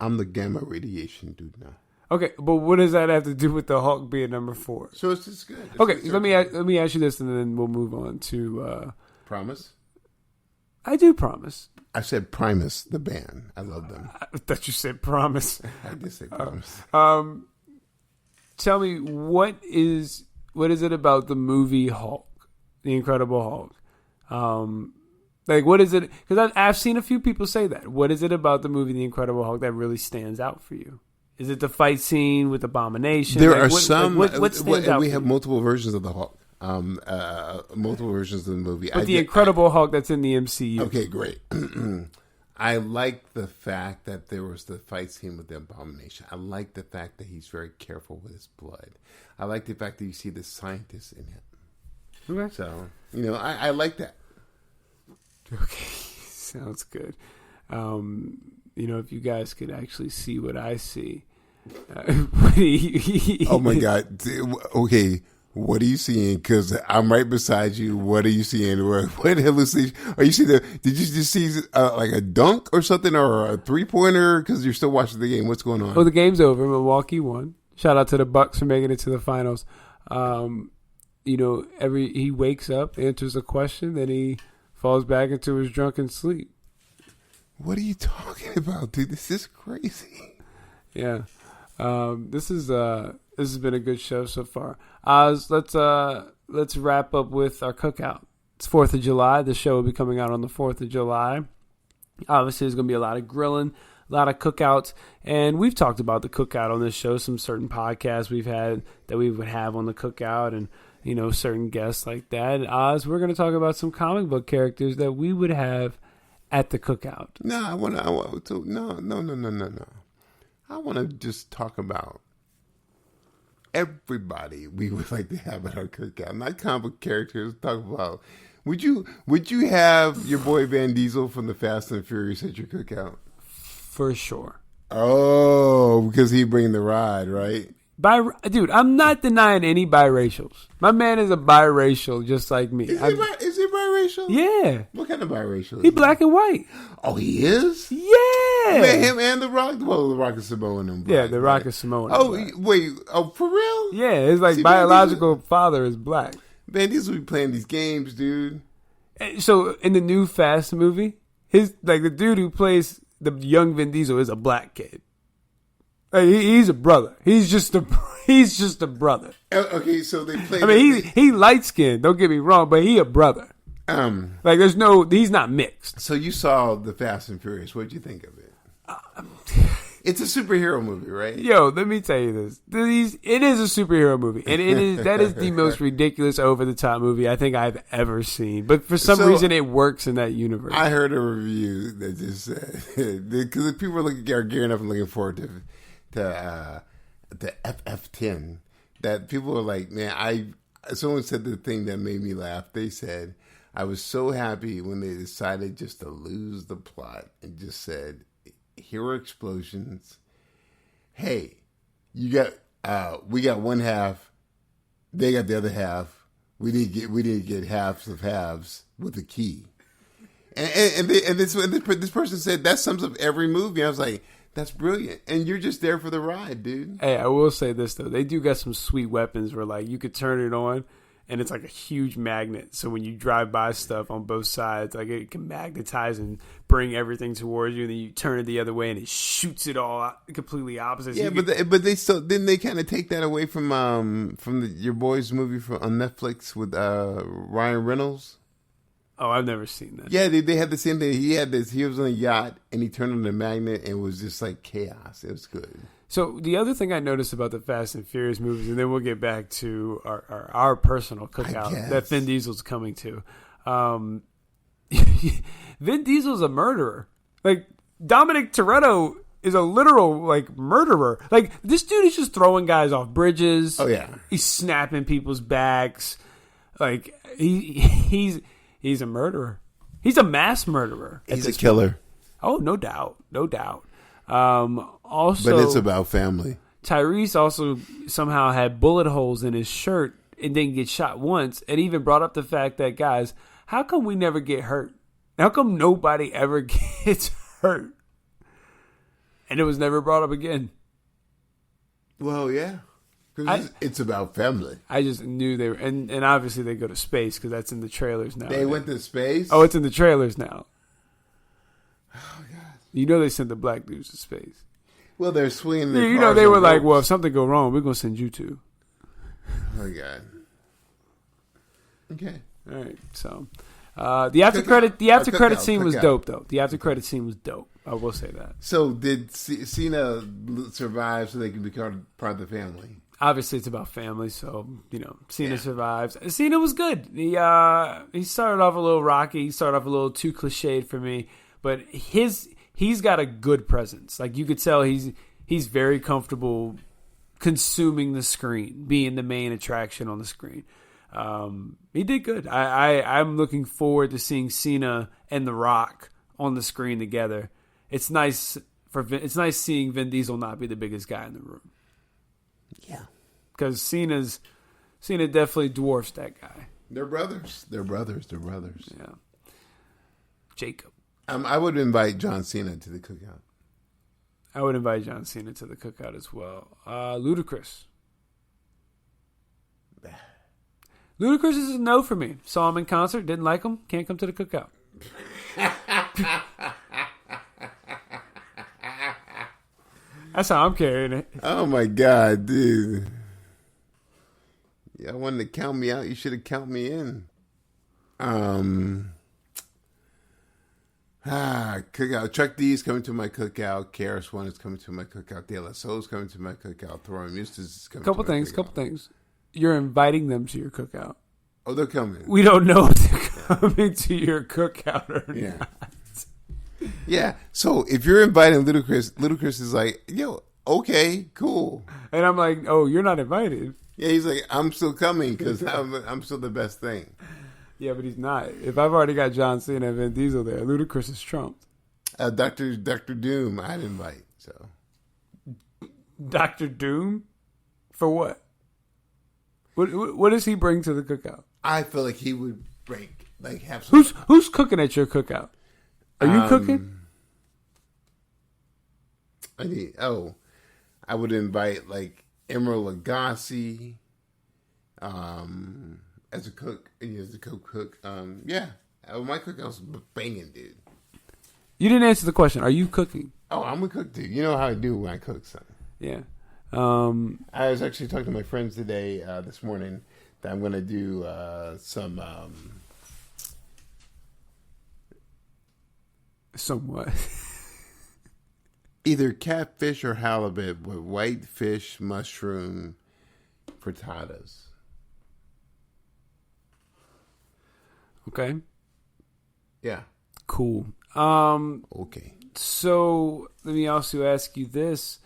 I'm the gamma radiation dude now. Okay, but what does that have to do with the Hulk being number 4? So it's just good. Let me ask you this, and then we'll move on to Promise. I do promise. I said Primus, the band. I love them. I thought you said Promise. I did say Promise. Tell me, what is it about the movie Hulk, the Incredible Hulk? Like, what is it? Because I've seen a few people say that. What is it about the movie The Incredible Hulk that really stands out for you? Is it the fight scene with Abomination? There are some. What stands out? We have multiple versions of the Hulk. Multiple versions of the movie. But the Incredible Hulk that's in the MCU. Okay, great. I like the fact that there was the fight scene with the Abomination. I like the fact that he's very careful with his blood. I like the fact that you see the scientist in him. Okay. So, I like that. Okay, sounds good. If you guys could actually see what I see. Oh my God. Okay. What are you seeing? Because I'm right beside you. What are you seeing? What hallucination? Are you seeing did you just see like a dunk or something or a 3-pointer? Because you're still watching the game. What's going on? Well, the game's over. Milwaukee won. Shout out to the Bucks for making it to the finals. He wakes up, answers a question, then he falls back into his drunken sleep. What are you talking about, dude? This is crazy. Yeah. This has been a good show so far. Let's wrap up with our cookout. It's 4th of July. The show will be coming out on the 4th of July. Obviously, there's going to be a lot of grilling, a lot of cookouts, and we've talked about the cookout on this show. Some certain podcasts we've had that we would have on the cookout, and certain guests like that. And Oz, we're going to talk about some comic book characters that we would have at the cookout. No. I want to just talk about everybody we would like to have at our cookout. Not comic book characters. Talk about would you have your boy Van Diesel from the Fast and Furious at your cookout? For sure. Oh, because he bring the ride, right? Dude, I'm not denying any biracials. My man is a biracial just like me. Is he biracial? Yeah. What kind of biracial? He black and white. Oh, he is? Yeah. Man, him and The Rock? Well, The Rock is Samoan and black. Yeah, The Rock is Samoan. Wait. Oh, for real? Yeah, his biological father is black. Man, these will be playing these games, dude. So, in the new Fast movie, the dude who plays the young Vin Diesel is a black kid. He's a brother. He's just a brother. Okay, so they play. I mean, he light skinned. Don't get me wrong, but he a brother. He's not mixed. So you saw the Fast and Furious. What did you think of it? It's a superhero movie, right? Yo, let me tell you this. It is a superhero movie, and that is the most ridiculous, over the top movie I think I've ever seen. But for some reason, it works in that universe. I heard a review that just said because people are gearing up and looking forward to FF10, that people are like, man, someone said the thing that made me laugh. They said, I was so happy when they decided just to lose the plot and just said, here are explosions. Hey, we got one half, they got the other half. We need to get halves of halves with a key. And this person said that sums up every movie. I was like, that's brilliant. And you're just there for the ride, dude. Hey, I will say this though, they do got some sweet weapons where like you could turn it on. And it's like a huge magnet. So when you drive by stuff on both sides, like it can magnetize and bring everything towards you. And then you turn it the other way and it shoots it all completely opposite. Yeah, but they still didn't they kind of take that away from your boys movie on Netflix with Ryan Reynolds? Oh, I've never seen that. Yeah, they had the same thing. He was on a yacht and he turned on the magnet and it was just like chaos. It was good. So the other thing I noticed about the Fast and Furious movies, and then we'll get back to our personal cookout that Vin Diesel's coming to. Vin Diesel's a murderer. Like Dominic Toretto is a literal like murderer. Like this dude is just throwing guys off bridges. Oh yeah, he's snapping people's backs. Like he's a murderer. He's a mass murderer. He's a killer. Oh, no doubt, no doubt. Also, but it's about family. Tyrese also somehow had bullet holes in his shirt and didn't get shot once, and even brought up the fact that, guys, how come we never get hurt? How come nobody ever gets hurt? And it was never brought up again. Well, yeah. Because it's about family. I just knew they were, and obviously they go to space because that's in the trailers now. They went to space? Oh, it's in the trailers now. Oh, God. You know they sent the black dudes to space. Well, they're swinging their cars. You know they were like, well, if something go wrong, we're going to send you to. Oh, God. Okay. All right. So, the after credit scene was dope, though. The after credit scene was dope. I will say that. So, did Cena survive so they could become part of the family? Obviously, it's about family, so Cena survives. Cena was good. He started off a little rocky. He started off a little too cliched for me, but he's got a good presence. Like you could tell, he's very comfortable consuming the screen, being the main attraction on the screen. He did good. I'm looking forward to seeing Cena and The Rock on the screen together. It's nice seeing Vin Diesel not be the biggest guy in the room. Yeah, because Cena definitely dwarfs that guy. They're brothers. Yeah, Jacob. I would invite John Cena to the cookout. I would invite John Cena to the cookout as well. Ludacris. Ludacris is a no for me. Saw him in concert, didn't like him, can't come to the cookout. That's how I'm carrying it. Oh my God, dude. Y'all wanted to count me out. You should have counted me in. Cookout. Chuck D's coming to my cookout. KRS-One is coming to my cookout. De La Soul is coming to my cookout. Throwing Eustace is coming couple to my things, cookout. Couple things. You're inviting them to your cookout. Oh, they're coming. We don't know if they're coming to your cookout or not. Yeah. So if you're inviting Ludacris is like, yo, okay, cool. And I'm like, oh, you're not invited. Yeah, he's like, I'm still coming because I'm still the best thing. Yeah, but he's not. If I've already got John Cena and Vin Diesel there, Ludacris is trumped. Dr. Doom, I'd invite. So, Dr. Doom, for what? What does he bring to the cookout? I feel like he would have some. Who's cooking at your cookout? Are you cooking? I would invite like Emerald Lagasse, as a cook. As a cook. Yeah, my cookout's banging, dude. You didn't answer the question. Are you cooking? Oh, I'm a cook, dude. You know how I do when I cook, son. Yeah. I was actually talking to my friends today, this morning, that I'm going to do some. Somewhat. Either catfish or halibut with white fish mushroom frittatas. Okay. Yeah. Cool. Okay. So let me also ask you this: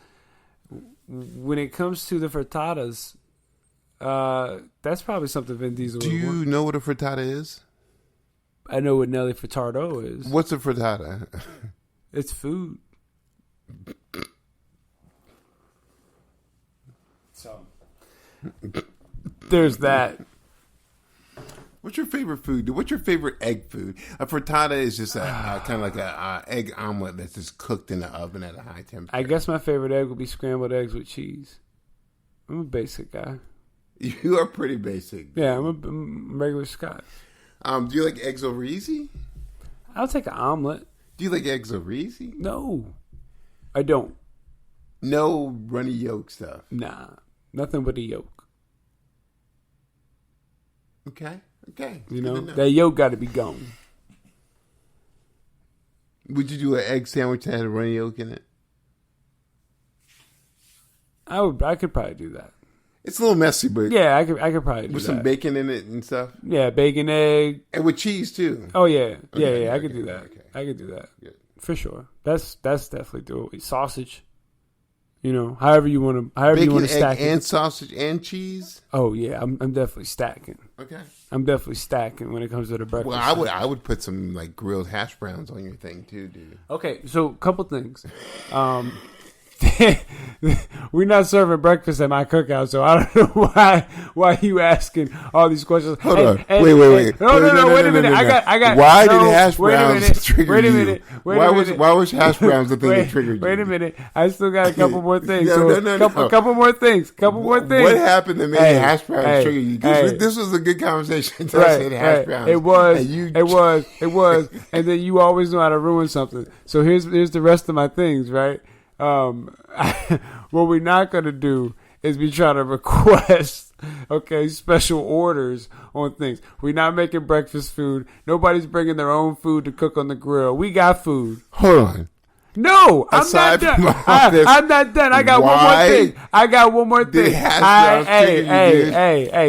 when it comes to the frittatas, that's probably something Vin Diesel. Do you know what a frittata is? I know what Nelly Furtado is. What's a frittata? It's food. So there's that. What's your favorite food? Dude? What's your favorite egg food? A frittata is just a kind of like a egg omelet that's just cooked in the oven at a high temperature. I guess my favorite egg would be scrambled eggs with cheese. I'm a basic guy. You are pretty basic. Yeah, I'm a regular Scot. Do you like eggs over easy? I'll take an omelet. Do you like eggs over easy? No, I don't. No runny yolk stuff. Nah, nothing but a yolk. Okay. You know, that yolk got to be gone. Would you do an egg sandwich that had a runny yolk in it? I could probably do that. It's a little messy, but yeah, I could probably do that. With some bacon in it and stuff? Yeah, bacon, egg. And with cheese, too. Oh, yeah. Okay, I could do that. Okay. I could do that. Good. For sure. That's definitely doable. Sausage. You know, however you want to stack it. Bacon, and sausage, and cheese? Oh, yeah. I'm definitely stacking. Okay. I'm definitely stacking when it comes to the breakfast. Well, I would put some, like, grilled hash browns on your thing, too, dude. Okay, so a couple things. We're not serving breakfast at my cookout, so I don't know why you asking all these questions. Hold on. Wait. No, wait a minute. I got. Why did hash browns trigger you? Why was hash browns the thing that triggered you? Wait a minute. I still got a couple more things. No. Couple more things. What happened that made hash browns trigger you? This was a good conversation until I said hash browns. It was. And then you always know how to ruin something. So here's the rest of my things, right? What we're not going to do is be trying to request, special orders on things. We're not making breakfast food. Nobody's bringing their own food to cook on the grill. We got food. Hold on. No, I'm not done. I'm not done. I got one more thing. Hey.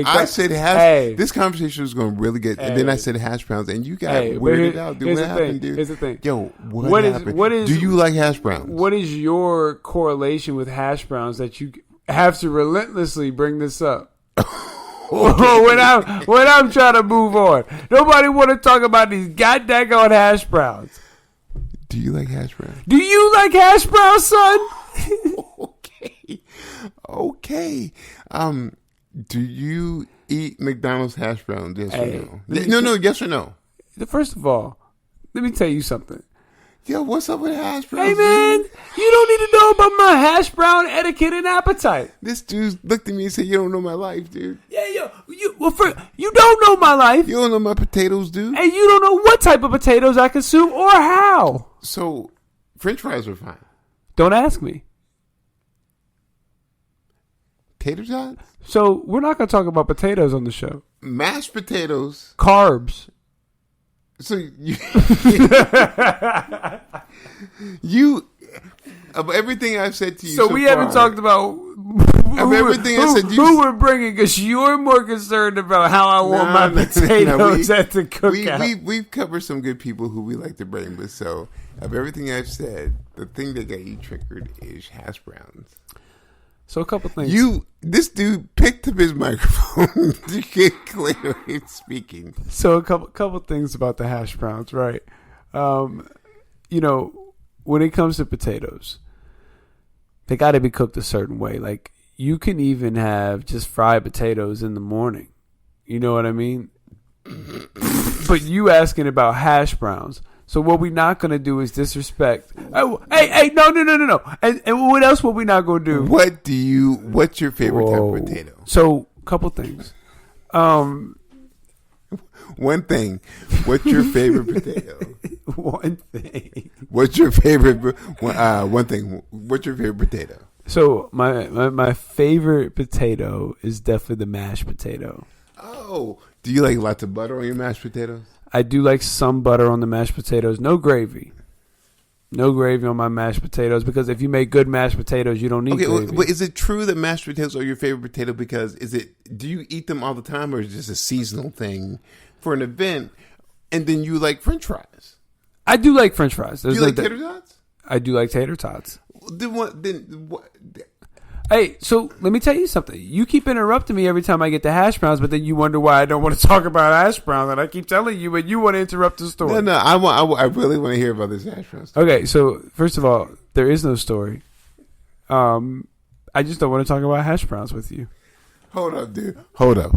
I said hash. This conversation was going really good, and then I said hash browns, and you got weirded out. Dude, what happened, dude? Here's the thing. Yo, what happened? Do you like hash browns? What is your correlation with hash browns that you have to relentlessly bring this up? when I'm trying to move on, nobody want to talk about these goddamn hash browns. Do you like hash browns? Do you like hash browns, son? Okay. Do you eat McDonald's hash browns? Yes or no? No. Yes or no? First of all, let me tell you something. Yo, what's up with hash browns? Hey, man, you don't need to know about my hash brown etiquette and appetite. This dude looked at me and said, you don't know my life, dude. Yeah, you don't know my life. You don't know my potatoes, dude. And you don't know what type of potatoes I consume or how. So, French fries are fine. Don't ask me. Tater tots? So, we're not going to talk about potatoes on the show. Mashed potatoes. Carbs. So, you of everything I've said to you so we far, haven't talked about who we're bringing, because you're more concerned about how I want my potatoes at the cookout. We've covered some good people who we like to bring, but so of everything I've said, the thing that got you triggered is hash browns. So a couple things. This dude picked up his microphone to get clearly speaking. So a couple things about the hash browns, right? When it comes to potatoes, they got to be cooked a certain way. Like, you can even have just fried potatoes in the morning. You know what I mean? But you asking about hash browns. So what we're not going to do is disrespect. Oh, hey, no. And what else what we not going to do? What's your favorite type of potato? So, couple things. One thing. What's your favorite potato? One thing. What's your favorite? One thing. What's your favorite potato? So my favorite potato is definitely the mashed potato. Oh, do you like lots of butter on your mashed potatoes? I do like some butter on the mashed potatoes. No gravy. No gravy on my mashed potatoes, because if you make good mashed potatoes, you don't need gravy. But is it true that mashed potatoes are your favorite potato? Because do you eat them all the time, or is it just a seasonal thing for an event? And then you like French fries. I do like French fries. Do you like tater tots? I do like tater tots. Then what? Hey, so let me tell you something. You keep interrupting me every time I get the hash browns, but then you wonder why I don't want to talk about hash browns, and I keep telling you, but you want to interrupt the story. No, I really want to hear about this hash browns. Okay, so first of all, there is no story. I just don't want to talk about hash browns with you. Hold up, dude. Hold up.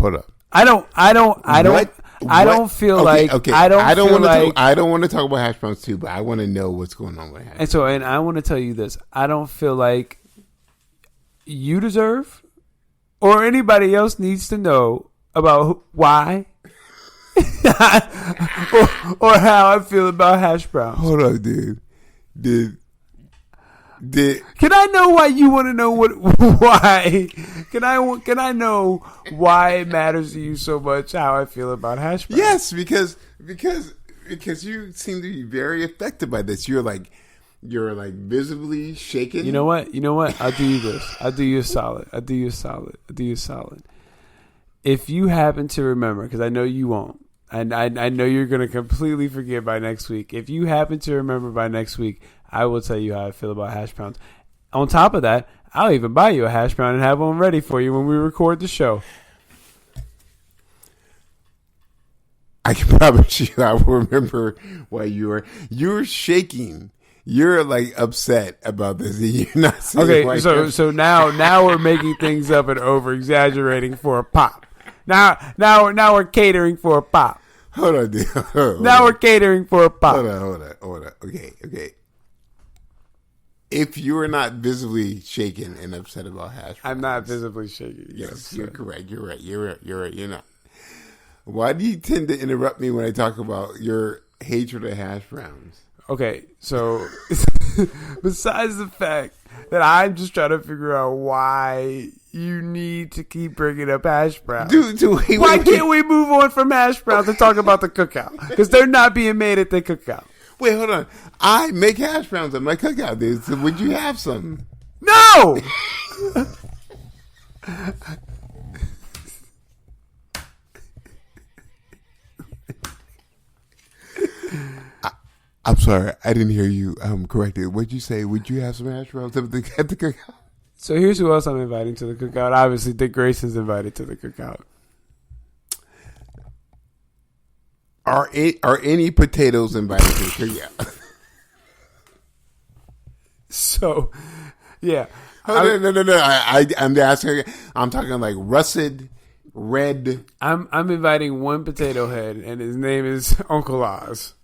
I don't feel okay, like okay. I don't feel like I don't want to talk about hash browns too, but I want to know what's going on with hash. and I want to tell you this. I don't feel like you deserve or anybody else needs to know about why or how I feel about hash browns. Hold on, dude. Can I know why you want to know why? Can I know why it matters to you so much how I feel about hash browns? Yes, because you seem to be very affected by this. You're like visibly shaken. You know what? I'll do you this. I'll do you a solid. If you happen to remember, because I know you won't, and I know you're going to completely forget by next week. If you happen to remember by next week, I will tell you how I feel about hash browns. On top of that, I'll even buy you a hash brown and have one ready for you when we record the show. I can promise you I will remember why you were shaking. You're like upset about this. You're not saying Okay, so now we're making things up and over exaggerating for a pop. Now we're catering for a pop. Hold on, dude. We're catering for a pop. Hold on. Okay. If you are not visibly shaken and upset about hash browns, I'm not visibly shaking. Yes, you're correct. You're right. You're not. Why do you tend to interrupt me when I talk about your hatred of hash browns? Okay, so besides the fact that I'm just trying to figure out why you need to keep bringing up hash browns. Why can't we move on from hash browns and talk about the cookout? Because they're not being made at the cookout. Wait, hold on. I make hash browns at my cookout, dude. So would you have some? No! I'm sorry. I didn't hear you corrected. What'd you say? Would you have some hash browns at the cookout? So here's who else I'm inviting to the cookout. Obviously, Dick Grayson's invited to the cookout. Are any potatoes invited to the cookout? So, yeah. No. I'm asking. I'm talking like russet, red. I'm inviting one potato head, and his name is Uncle Oz.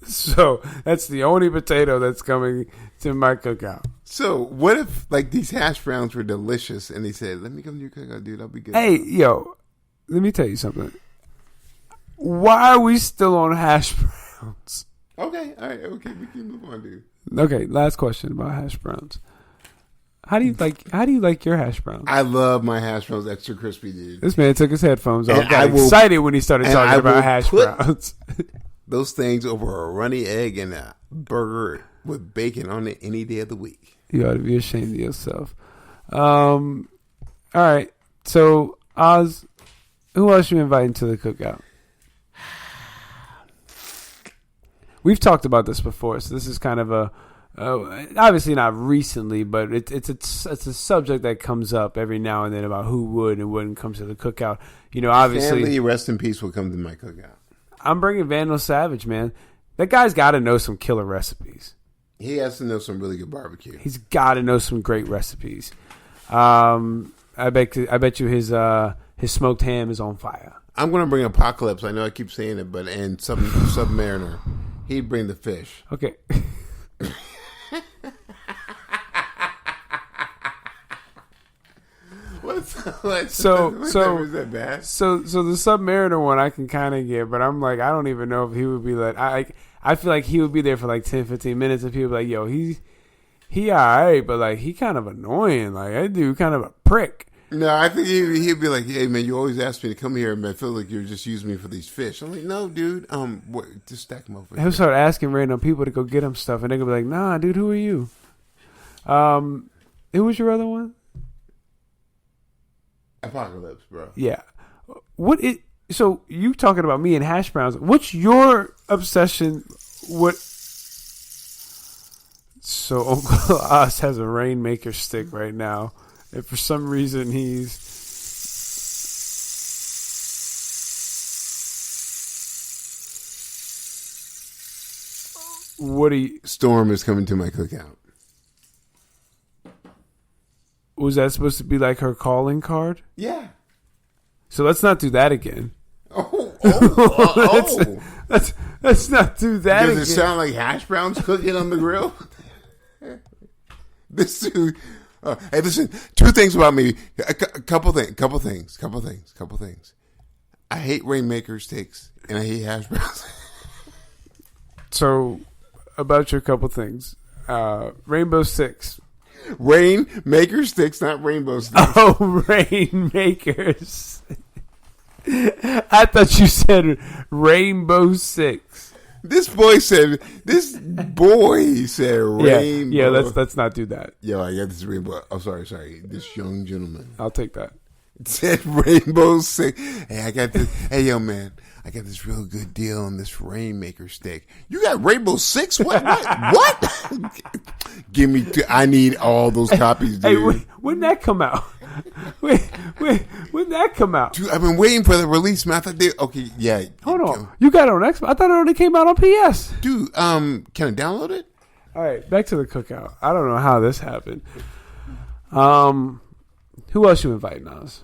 So that's the only potato that's coming to my cookout. So what if like these hash browns were delicious, and they said, "Let me come to your cookout, dude. I'll be good." Hey, yo, let me tell you something. Why are we still on hash browns? Okay, all right, okay, we can move on, dude. Okay, last question about hash browns. How do you like your hash browns? I love my hash browns extra crispy, dude. This man took his headphones off. And Got excited when he started talking about hash browns. Those things over a runny egg and a burger with bacon on it any day of the week. You ought to be ashamed of yourself. All right, so Oz, who else you inviting to the cookout? We've talked about this before, so this is kind of a obviously not recently, but it's a subject that comes up every now and then about who would and wouldn't come to the cookout. You know, obviously, Stanley, rest in peace, will come to my cookout. I'm bringing Vandal Savage, man. That guy's got to know some killer recipes. He has to know some really good barbecue. He's got to know some great recipes. I bet you his smoked ham is on fire. I'm going to bring Apocalypse. I know I keep saying it, and Submariner. He'd bring the fish. Okay. So is that bad? So the Submariner one I can kind of get, but I'm like, I don't even know if he would be like, I feel like he would be there for like 10, 15 minutes and people be like, yo, he alright, but like he kind of annoying. Like that dude kind of a prick. No, I think he'd be like, hey man, you always ask me to come here, and I feel like you're just using me for these fish. I'm like, no, dude, just stack them over. He'll start asking random people to go get him stuff, and they're gonna be like, nah, dude, who are you? Who was your other one? Apocalypse, bro. Yeah. So you talking about me and hash browns? What's your obsession? So Uncle Oz has a Rainmaker stick right now, and for some reason he's. Storm is coming to my cookout. Was that supposed to be like her calling card? Yeah. So let's not do that again. Oh, Let's not do that. Does again. it sound like hash browns cooking on the grill? This dude. Hey, listen. Two things about me. A couple things. I hate Rainmaker steaks and I hate hash browns. So, about your couple things. Rainbow Six. Rainmaker sticks, not rainbow sticks. Oh, Rainmakers. I thought you said Rainbow Six. This boy said rainbow. Yeah, let's not do that. Yo, I got this rainbow. Oh, sorry. This young gentleman. I'll take that. It said Rainbow Six. Hey, I got this. Hey, yo, man. I got this real good deal on this Rainmaker steak. You got Rainbow Six? What? Give me I need all those copies, dude. Hey, when that come out? When that come out? Dude, I've been waiting for the release, man. I thought okay, yeah. Hold on. You got it on Xbox? I thought it only came out on PS. Dude, can I download it? All right, back to the cookout. I don't know how this happened. Who else you inviting, Nas?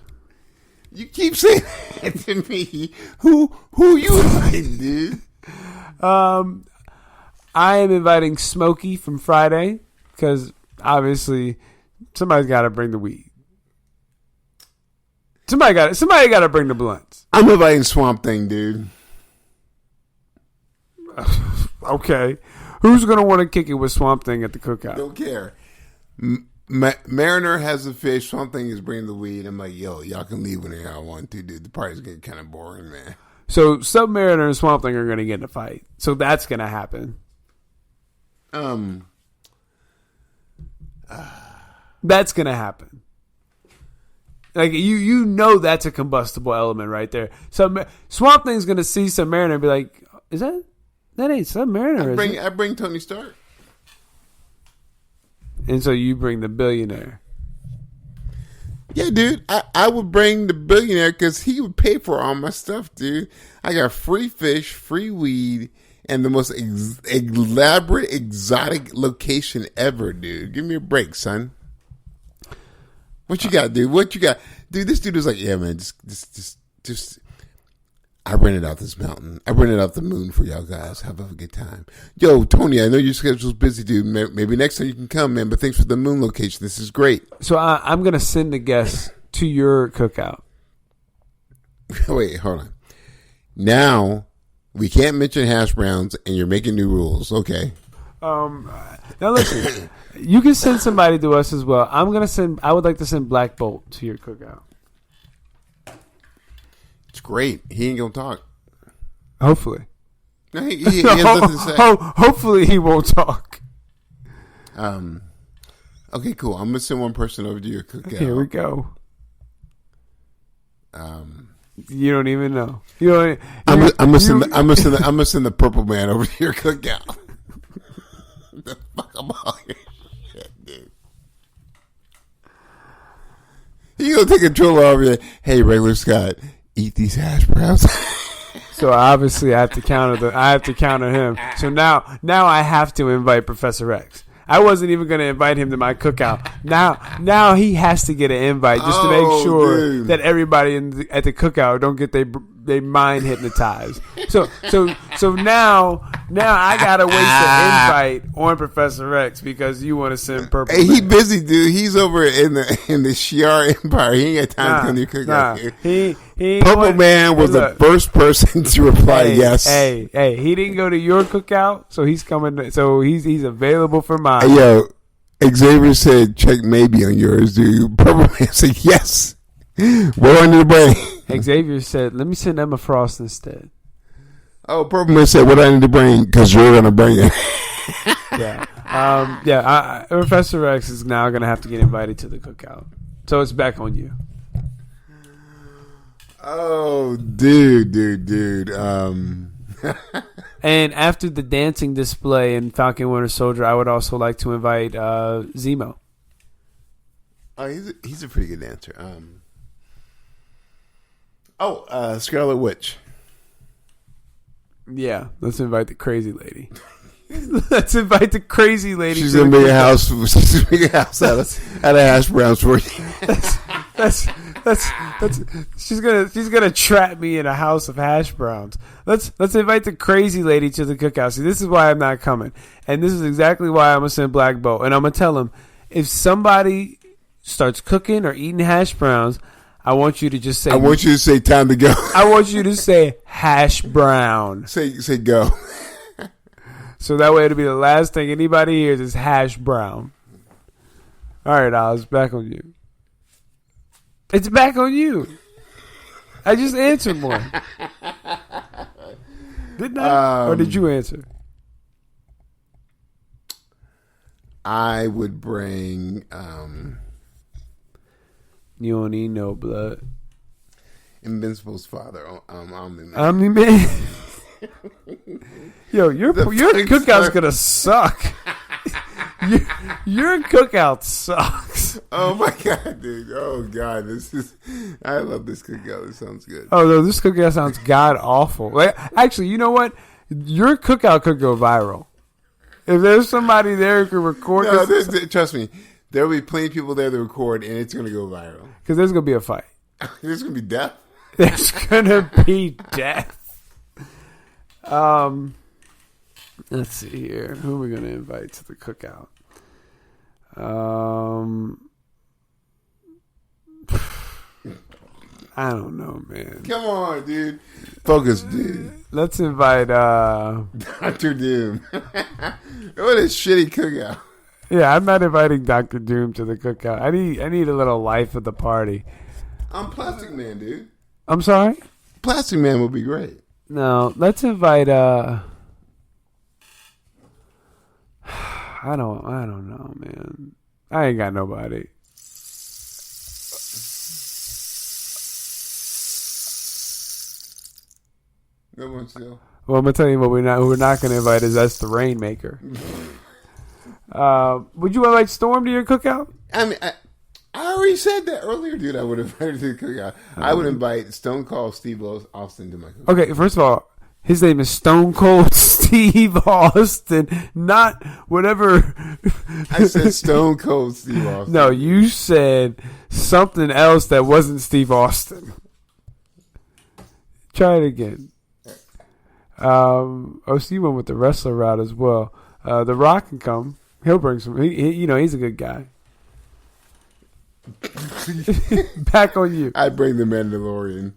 You keep saying that to me. Who you inviting, dude? I am inviting Smokey from Friday because obviously somebody's got to bring the weed. Somebody got to bring the blunts. I'm inviting Swamp Thing, dude. Okay, who's gonna want to kick it with Swamp Thing at the cookout? Don't care. Mariner has the fish. Swamp Thing is bringing the weed. I'm like, yo, y'all can leave when y'all want to, dude. The party's getting kind of boring, man. So Submariner and Swamp Thing are going to get in a fight. So that's going to happen. That's going to happen. Like you know that's a combustible element right there. So Swamp Thing's going to see Submariner and be like, "Is that ain't Submariner?" I bring Tony Stark. And so you bring the billionaire. Yeah, dude. I would bring the billionaire because he would pay for all my stuff, dude. I got free fish, free weed, and the most elaborate, exotic location ever, dude. Give me a break, son. What you got, dude? What you got? Dude, this dude was like, yeah, man, just I rented out this mountain. I rented out the moon for y'all guys. Have a good time. Yo, Tony, I know your schedule's busy, dude. Maybe next time you can come, man. But thanks for the moon location. This is great. So I'm going to send the guests to your cookout. Wait, hold on. Now, we can't mention hash browns, and you're making new rules. Okay. Now listen, you can send somebody to us as well. I would like to send Black Bolt to your cookout. It's great. He ain't gonna talk. Hopefully. No, he has nothing to say. Hopefully he won't talk. Okay, cool. I'm gonna send one person over to your cookout. Here we go. You don't even know. You don't. I'm gonna send the purple man over to your cookout. The fuck I'm all your shit, dude. He gonna take control over you. Hey, regular Scott, eat these hash browns. So obviously I have to counter him. So now I have to invite Professor X. I wasn't even going to invite him to my cookout. Now he has to get an invite just to make sure that everybody at the cookout don't get they mind hypnotized. So now I gotta waste an invite on Professor X because you want to send Purple. Hey, he busy, dude. He's over in the Shi'ar Empire. He ain't got time to come to your cookout. He Purple Man was the first person to reply yes. Hey, he didn't go to your cookout, so he's coming. So he's available for mine. Hey, yo, Xavier said check maybe on yours, dude. Purple Man said yes. We're under the brain. Xavier said, let me send Emma Frost instead. Oh, Purple Man said, what I need to bring? Because you're going to bring it. Professor X is now going to have to get invited to the cookout. So it's back on you. Oh, dude. And after the dancing display in Falcon Winter Soldier, I would also like to invite Zemo. Oh, he's a pretty good dancer. Scarlet Witch. Yeah, let's invite the crazy lady. Let's invite the crazy lady. She's gonna make a house. She's gonna make a house out of hash browns for you. That's she's gonna trap me in a house of hash browns. Let's invite the crazy lady to the cookout. See, this is why I'm not coming, and this is exactly why I'm gonna send Black Bolt, and I'm gonna tell him if somebody starts cooking or eating hash browns, I want you to just say. I want you to say time to go. I want you to say hash brown. Say go. So that way it'll be the last thing anybody hears is hash brown. All right, Oz, back on you. It's back on you. I just answered one. Didn't I? Or did you answer? I would bring... You don't need no blood. Invincible's father, Omni-Man. Omni-Man? Yo, your cookout's gonna suck. Your cookout sucks. Oh my god, dude! Oh god, I love this cookout. It sounds good. Oh no, this cookout sounds god awful. Like, actually, you know what? Your cookout could go viral if there's somebody there who can record. No, trust me, there will be plenty of people there to record, and it's going to go viral. Because there's going to be a fight. There's going to be death. There's going to be death. Let's see here. Who are we going to invite to the cookout? I don't know, man. Come on, dude. Focus, dude. Let's invite Dr. Doom. What a shitty cookout. Yeah, I'm not inviting Dr. Doom to the cookout. I need a little life at the party. I'm Plastic Man, dude. I'm sorry? Plastic Man would be great. No, let's invite I don't know, man. I ain't got nobody. No one still. Well, I'm gonna tell you what who we're not gonna invite is us, the Rainmaker. Would you invite Storm to your cookout? I mean, I already said that earlier, dude. I would invite her to the cookout. I would invite Stone Cold Steve Austin to my cookout. Okay, first of all, his name is Stone Cold Steve Austin, not whatever. I said Stone Cold Steve Austin. No, you said something else that wasn't Steve Austin. Try it again. Steve went with the wrestler route as well. The Rock can come. He'll bring some. He's a good guy. Back on you. I bring the Mandalorian.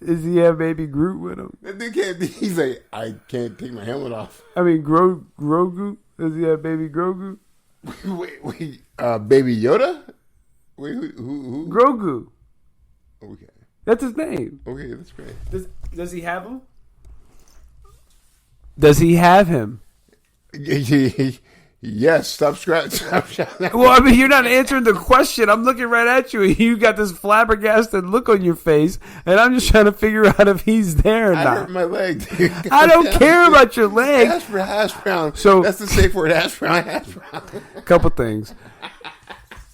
Does he have Baby Groot with him? That dude can't. He's like, I can't take my helmet off. I mean, Grogu. Does he have Baby Grogu? Wait, Baby Yoda? Wait, who? Grogu. Okay. That's his name. Okay, that's great. Does he have him? Does he have him? Yes, stop scratching. Well, I mean, you're not answering the question. I'm looking right at you, and you got this flabbergasted look on your face, and I'm just trying to figure out if he's there or not. I hurt my leg, dude. I don't care about your leg. Hash brown. So that's the safe word. Hash brown. Couple things.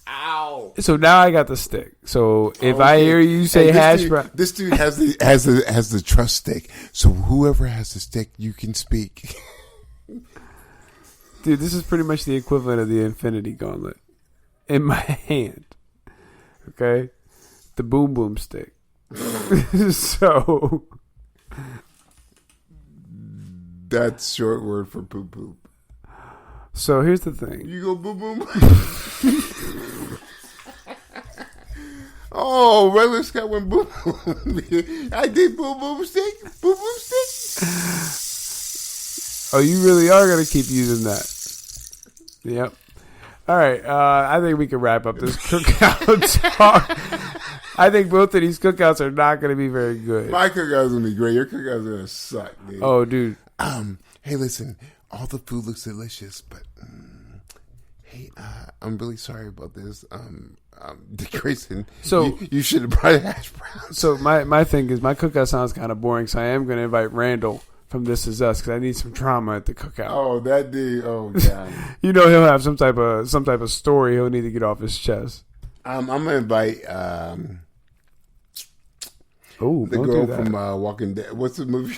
Ow. So now I got the stick. So if I hear you say hash brown, this dude has the trust stick. So whoever has the stick, you can speak. Dude, this is pretty much the equivalent of the Infinity Gauntlet in my hand. Okay? The boom boom stick. So that's short word for poop poop. So here's the thing. You go boom boom. Oh, regular Scott went boom boom. I did boom boom stick. Boom boom stick. Oh, you really are going to keep using that. Yep. All right. I think we can wrap up this cookout talk. I think both of these cookouts are not going to be very good. My cookout's going to be great. Your cookout's going to suck, dude. Oh, dude. Hey, listen. All the food looks delicious, but hey, I'm really sorry about this. Dick Grayson, so you should have brought hash browns. So my thing is, my cookout sounds kind of boring, so I am going to invite Randall from This Is Us because I need some drama at the cookout. Oh, that dude! Oh god! He'll have some type of story he'll need to get off his chest. I'm gonna invite. Oh, the don't girl do that. from Walking Dead. What's the movie?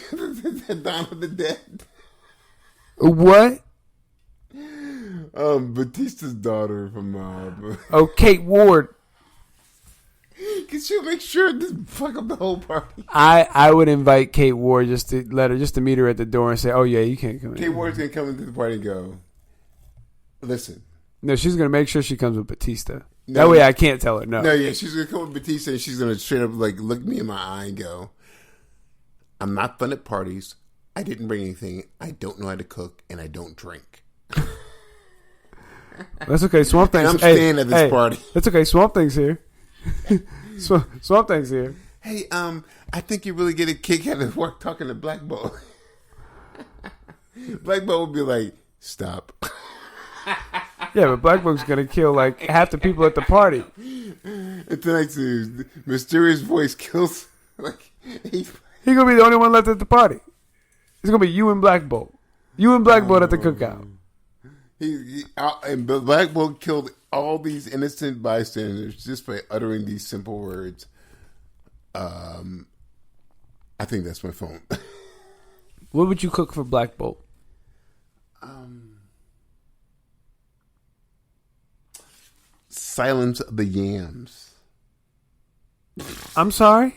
Dawn of the Dead. What? Batista's daughter from. Oh, Kate Ward. Cause she'll make sure to fuck up the whole party. I would invite Kate Ward just to meet her at the door and say, "Oh yeah, you can't come in." Kate Ward's gonna come into the party and go, "Listen." No, she's gonna make sure she comes with Batista. That way, I can't tell her no. No, yeah, she's gonna come with Batista and she's gonna straight up like look me in my eye and go, "I'm not fun at parties. I didn't bring anything. I don't know how to cook, and I don't drink." That's okay. Swamp Thing's. I'm staying at this party. That's okay. Swamp Thing's here. Swamp Thing's here. Hey, I think you really get a kick out of work talking to Black Bolt. Black Bolt would be like, "Stop." Yeah, but Black Bolt's gonna kill like half the people at the party. And tonight's mysterious voice kills. Like he's gonna be the only one left at the party. It's gonna be you and Black Bolt. You and Black Bolt at the cookout. And Black Bolt killed all these innocent bystanders just by uttering these simple words. I think that's my phone. What would you cook for Black Bolt? Silence of the Yams. I'm sorry.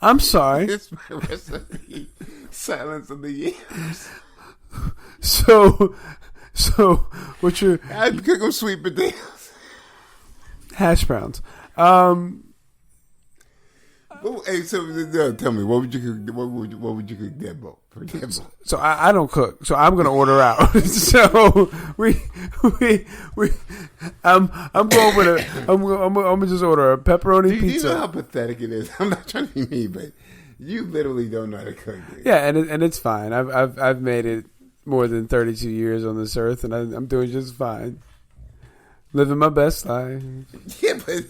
I'm sorry. It's my recipe. Silence of the Yams. So what's your? I'd cook them sweet potatoes. Hashbrowns. Hey, so tell me, what would you cook? What would you cook, Debo? For Debo? So I don't cook, so I'm gonna order out. So I'm going with a. I'm gonna just order a pepperoni pizza. Do you know how pathetic it is? I'm not trying to be mean, but you literally don't know how to cook. Dude. Yeah, and it's fine. I've made it more than 32 years on this earth, and I'm doing just fine. Living my best life. Yeah, but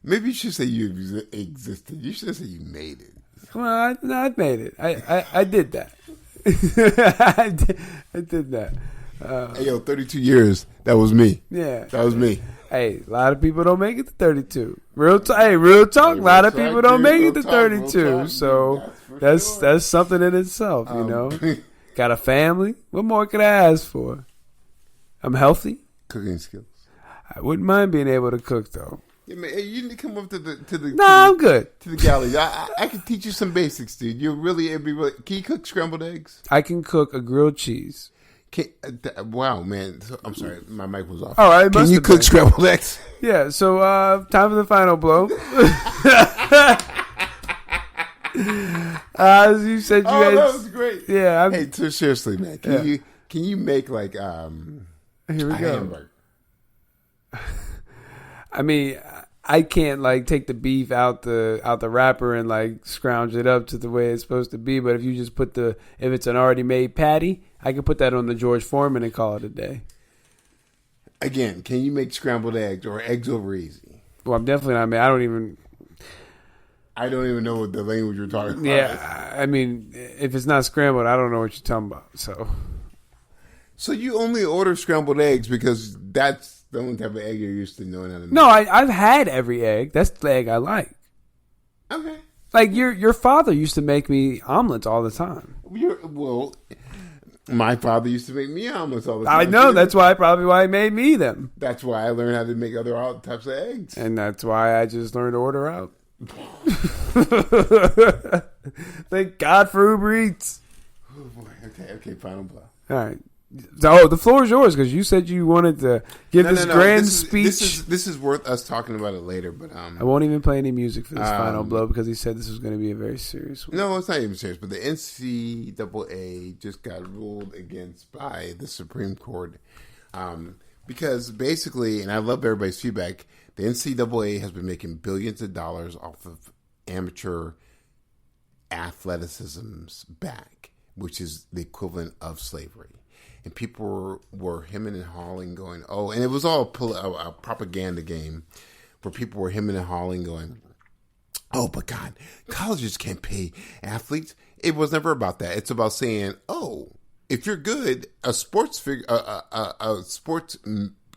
maybe you should say you existed. You should say you made it. Well, I've made it. I did that. I did that. Hey, yo, 32 years. That was me. Yeah. That was me. Hey, a lot of people don't make it to 32. Real talk. A lot of people don't make it to 32. So that's something in itself, you know. Got a family. What more could I ask for? I'm healthy. Cooking skills. I wouldn't mind being able to cook though. Yeah, man, hey, you need to come up to the. I'm good. To the gallery. I can teach you some basics, dude. It'd be really. Can you cook scrambled eggs? I can cook a grilled cheese. Wow, man. I'm sorry, my mic was off. All right, can you cook scrambled eggs? Yeah. So time for the final blow. As you said, that was great. Yeah. Hey, so seriously, man, can you make like here we go. Hamburger? I mean, I can't like take the beef out the wrapper and like scrounge it up to the way it's supposed to be. But if you just if it's an already made patty, I can put that on the George Foreman and call it a day. Again, can you make scrambled eggs or eggs over easy? Well, I'm definitely not. I mean, I don't even know what the language you're talking about. Yeah, I mean, if it's not scrambled, I don't know what you're talking about. So you only order scrambled eggs because that's the only type of egg you're used to knowing how to make. No, I've had every egg. That's the egg I like. Okay. Like your father used to make me omelets all the time. Well, my father used to make me omelets all the time. I know. That's probably why he made me them. That's why I learned how to make other types of eggs. And that's why I just learned to order out. Thank God for Uber Eats. Oh boy. Okay. Final blow. All right. So, the floor is yours because you said you wanted to give this grand speech. This is worth us talking about it later, but I won't even play any music for this final blow because he said this was going to be a very serious one. No, it's not even serious. But the NCAA just got ruled against by the Supreme Court because basically, and I love everybody's feedback, the NCAA has been making billions of dollars off of amateur athleticism's back, which is the equivalent of slavery. And people were hemming and hawing going, oh, and it was all a propaganda game where people were hemming and hawing going, oh, but God, colleges can't pay athletes. It was never about that. It's about saying, oh, if you're good, a sports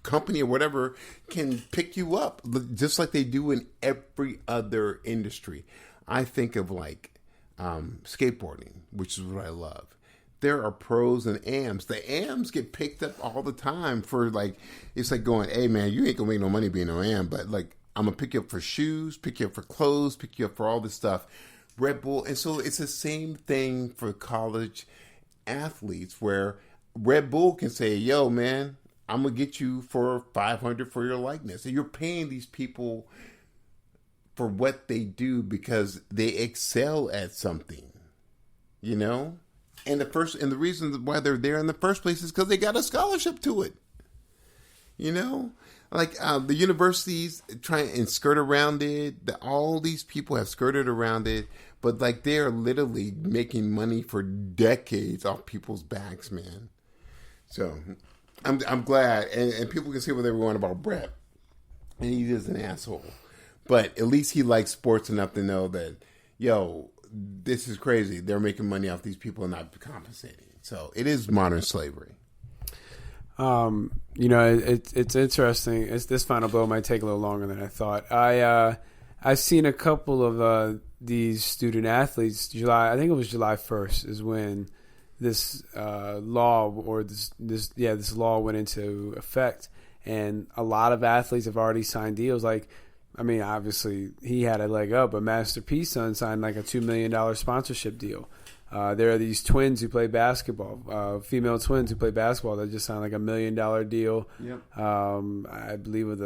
company or whatever can pick you up, just like they do in every other industry. I think of like skateboarding, which is what I love. There are pros and AMs. The AMs get picked up all the time for like, it's like going, hey man, you ain't gonna make no money being no AM, but like, I'm gonna pick you up for shoes, pick you up for clothes, pick you up for all this stuff. Red Bull. And so it's the same thing for college athletes where Red Bull can say, yo man, I'm gonna get you for $500 for your likeness. And you're paying these people for what they do because they excel at something, you know? And the reason why they're there in the first place is because they got a scholarship to it. You know, like the universities try and skirt around it. All these people have skirted around it, but like they are literally making money for decades off people's backs, man. So I'm glad, and people can say what they want about Brett, and he is an asshole, but at least he likes sports enough to know that, yo, this is crazy. They're making money off these people and not compensating. So it is modern slavery. You know, it's interesting. This final blow might take a little longer than I thought. I've seen a couple of these student athletes. I think it was July 1st is when this law or this law went into effect, and a lot of athletes have already signed deals. Like, I mean, obviously he had a leg up, but Master P's son signed like a $2 million sponsorship deal. There are these twins who play basketball, female twins who play basketball that just signed like $1 million deal. Yep. I believe with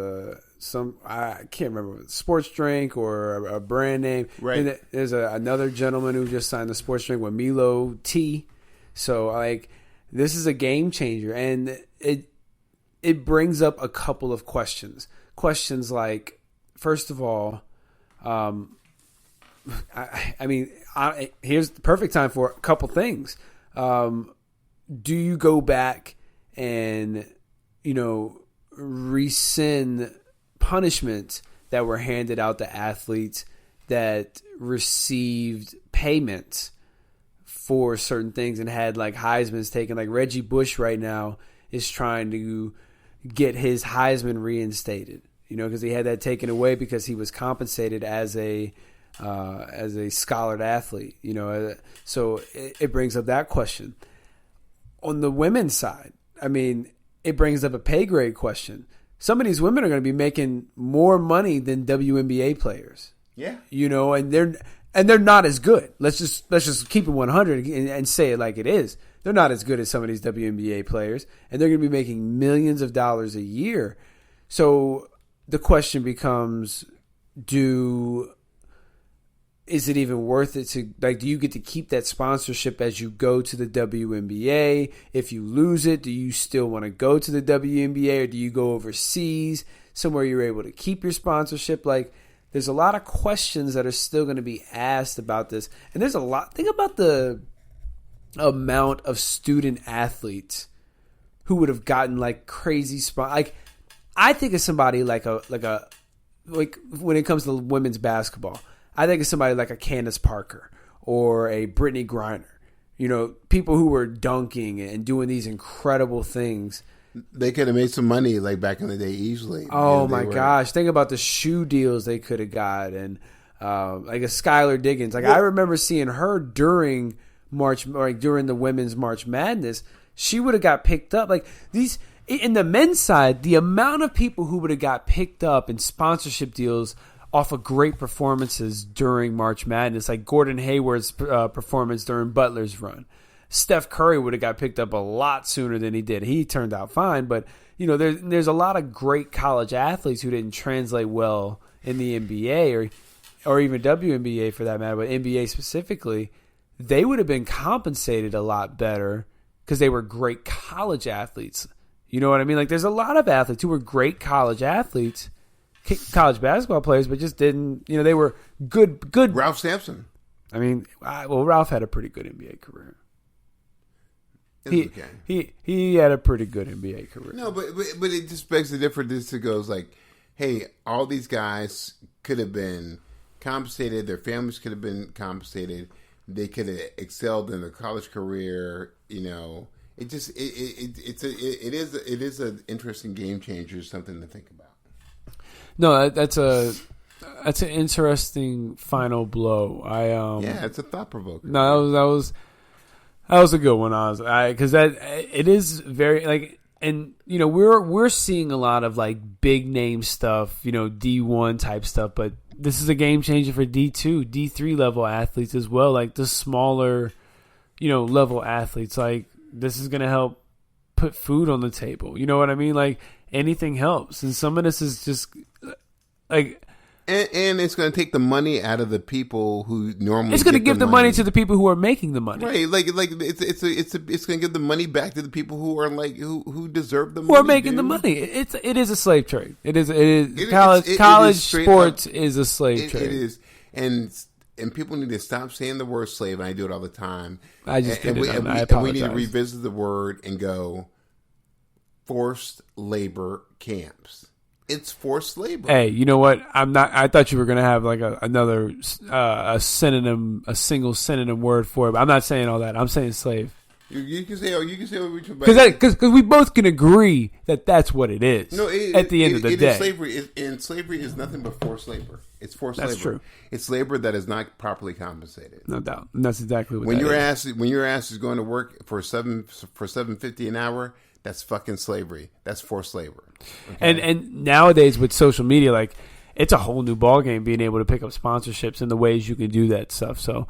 I can't remember, sports drink or a brand name. Right. And there's another gentleman who just signed a sports drink with Milo T. So like, this is a game changer, and it brings up a couple of questions. Questions like, first of all, here's the perfect time for a couple things. Do you go back and, you know, rescind punishments that were handed out to athletes that received payments for certain things and had like Heisman's taken? Like Reggie Bush right now is trying to get his Heisman reinstated. You know, because he had that taken away because he was compensated as a scholared athlete. You know, so it brings up that question. On the women's side, I mean, it brings up a pay grade question. Some of these women are going to be making more money than WNBA players. Yeah, you know, and they're not as good. Let's just keep it 100 and say it like it is. They're not as good as some of these WNBA players, and they're going to be making millions of dollars a year. So the question becomes, is it even worth it to, like, do you get to keep that sponsorship as you go to the WNBA? If you lose it, do you still want to go to the WNBA, or do you go overseas somewhere you're able to keep your sponsorship? Like, there's a lot of questions that are still going to be asked about this. And there's a lot, think about the amount of student athletes who would have gotten like crazy like, I think of somebody like when it comes to women's basketball, I think of somebody like a Candace Parker or a Brittany Griner. You know, people who were dunking and doing these incredible things. They could have made some money like back in the day easily. Oh my gosh! Think about the shoe deals they could have got, and like a Skylar Diggins. Like, I remember seeing her during during the women's March Madness. She would have got picked up. Like these. In the men's side, the amount of people who would have got picked up in sponsorship deals off of great performances during March Madness, like Gordon Hayward's performance during Butler's run. Steph Curry would have got picked up a lot sooner than he did. He turned out fine, but you know, there's a lot of great college athletes who didn't translate well in the NBA or even WNBA for that matter, but NBA specifically. They would have been compensated a lot better because they were great college athletes. You know what I mean? Like, there's a lot of athletes who were great college athletes, college basketball players, but just didn't, you know, they were good. Ralph Sampson. I mean, Ralph had a pretty good NBA career. He had a pretty good NBA career. No, but it just begs the difference. It goes like, hey, all these guys could have been compensated. Their families could have been compensated. They could have excelled in their college career, you know, it is an interesting game changer, something to think about. No, that's an interesting final blow. It's a thought provoker. No, that was a good one. Because it is very like, and you know we're seeing a lot of like big name stuff, you know, D1 type stuff, but this is a game changer for D2, D3 level athletes as well, like the smaller, you know, level athletes. Like this is gonna help put food on the table. You know what I mean? Like anything helps, and some of this is just like. And it's going to take the money out of the people who normally. It's going to give the money to the people who are making the money, right? Like it's going to give the money back to the people who are like who deserve the money. Who are making the money? It is a slave trade. It is college sports is a slave trade. It is, and people need to stop saying the word slave. And I do it all the time. I just did it. I apologize. And we need to revisit the word and go forced labor camps. It's forced labor. Hey, you know what? I thought you were gonna have like another a synonym, a single synonym word for it. But I'm not saying all that. I'm saying slave. You can say because we both can agree that that's what it is. No, at the end of the day, slavery is nothing but forced labor. It's forced labor. That's true. It's labor that is not properly compensated. No doubt. And that's exactly what. When your ass is going to work for $7.50 an hour. That's fucking slavery. That's forced labor. Okay? And nowadays with social media, like it's a whole new ballgame being able to pick up sponsorships and the ways you can do that stuff. So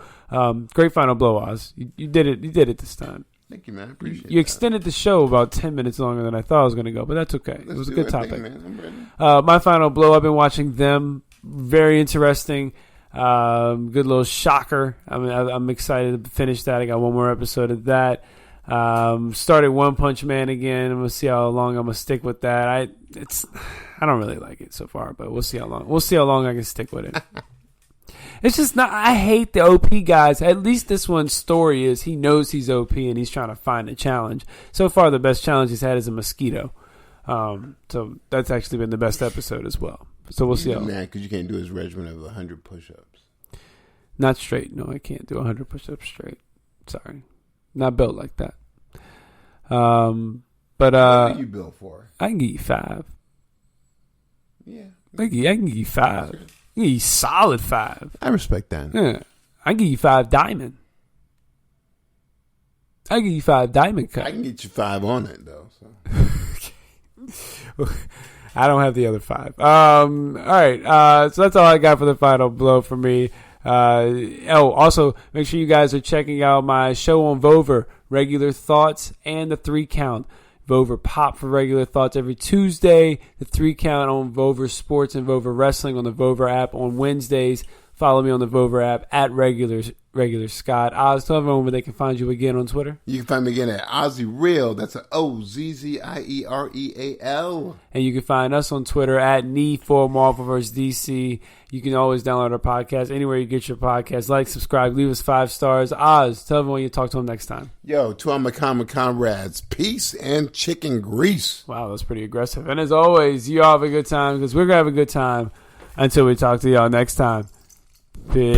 great final blow, Oz. You did it. You did it this time. Thank you, man. I appreciate it. You extended the show about 10 minutes longer than I thought I was going to go, but that's okay. It was a good topic. Man. I'm ready. My final blow, I've been watching them. Very interesting. Good little shocker. I'm excited to finish that. I got one more episode of that. Started One Punch Man again. I'm gonna see how long I'm gonna stick with that. I don't really like it so far, but we'll see how long I can stick with it. It's just not. I hate the OP guys. At least this one's story is he knows he's OP and he's trying to find a challenge. So far, the best challenge he's had is a mosquito. So that's actually been the best episode as well. So we'll see how. Man, because you can't do his regimen of 100 push-ups. Not straight. No, I can't do 100 push-ups straight. Sorry. Not built like that. But what are you built for? I can give you 5. Yeah. I can give you 5. I can give you solid 5. I respect that. Yeah. I can give you 5 diamond. I can give you 5 diamond cut. I can get you 5 on it though. So. I don't have the other 5. All right. So that's all I got for the final blow for me. Also, make sure you guys are checking out my show on Vover, Regular Thoughts, and the 3 Count. Vover Pop for Regular Thoughts every Tuesday, the 3 Count on Vover Sports and Vover Wrestling on the Vover app on Wednesdays. Follow me on the Vover app at Regular Scott. Oz, tell everyone where they can find you again on Twitter. You can find me again at Ozzy Real. That's a OZZIEREAL. And you can find us on Twitter at Knee for Marvel vs. DC. You can always download our podcast anywhere you get your podcast. Like, subscribe, leave us 5 stars. Oz, tell everyone you talk to them next time. Yo, to all my comic comrades, peace and chicken grease. Wow, that's pretty aggressive. And as always, you all have a good time because we're going to have a good time until we talk to y'all next time. Peace.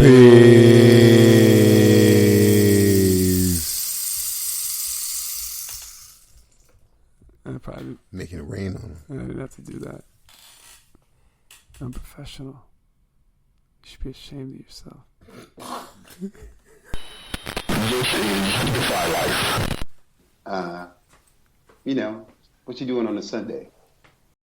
I'm probably making it rain on them. I didn't have to do that. I'm professional. You should be ashamed of yourself. This is Defy Life. What you doing on a Sunday?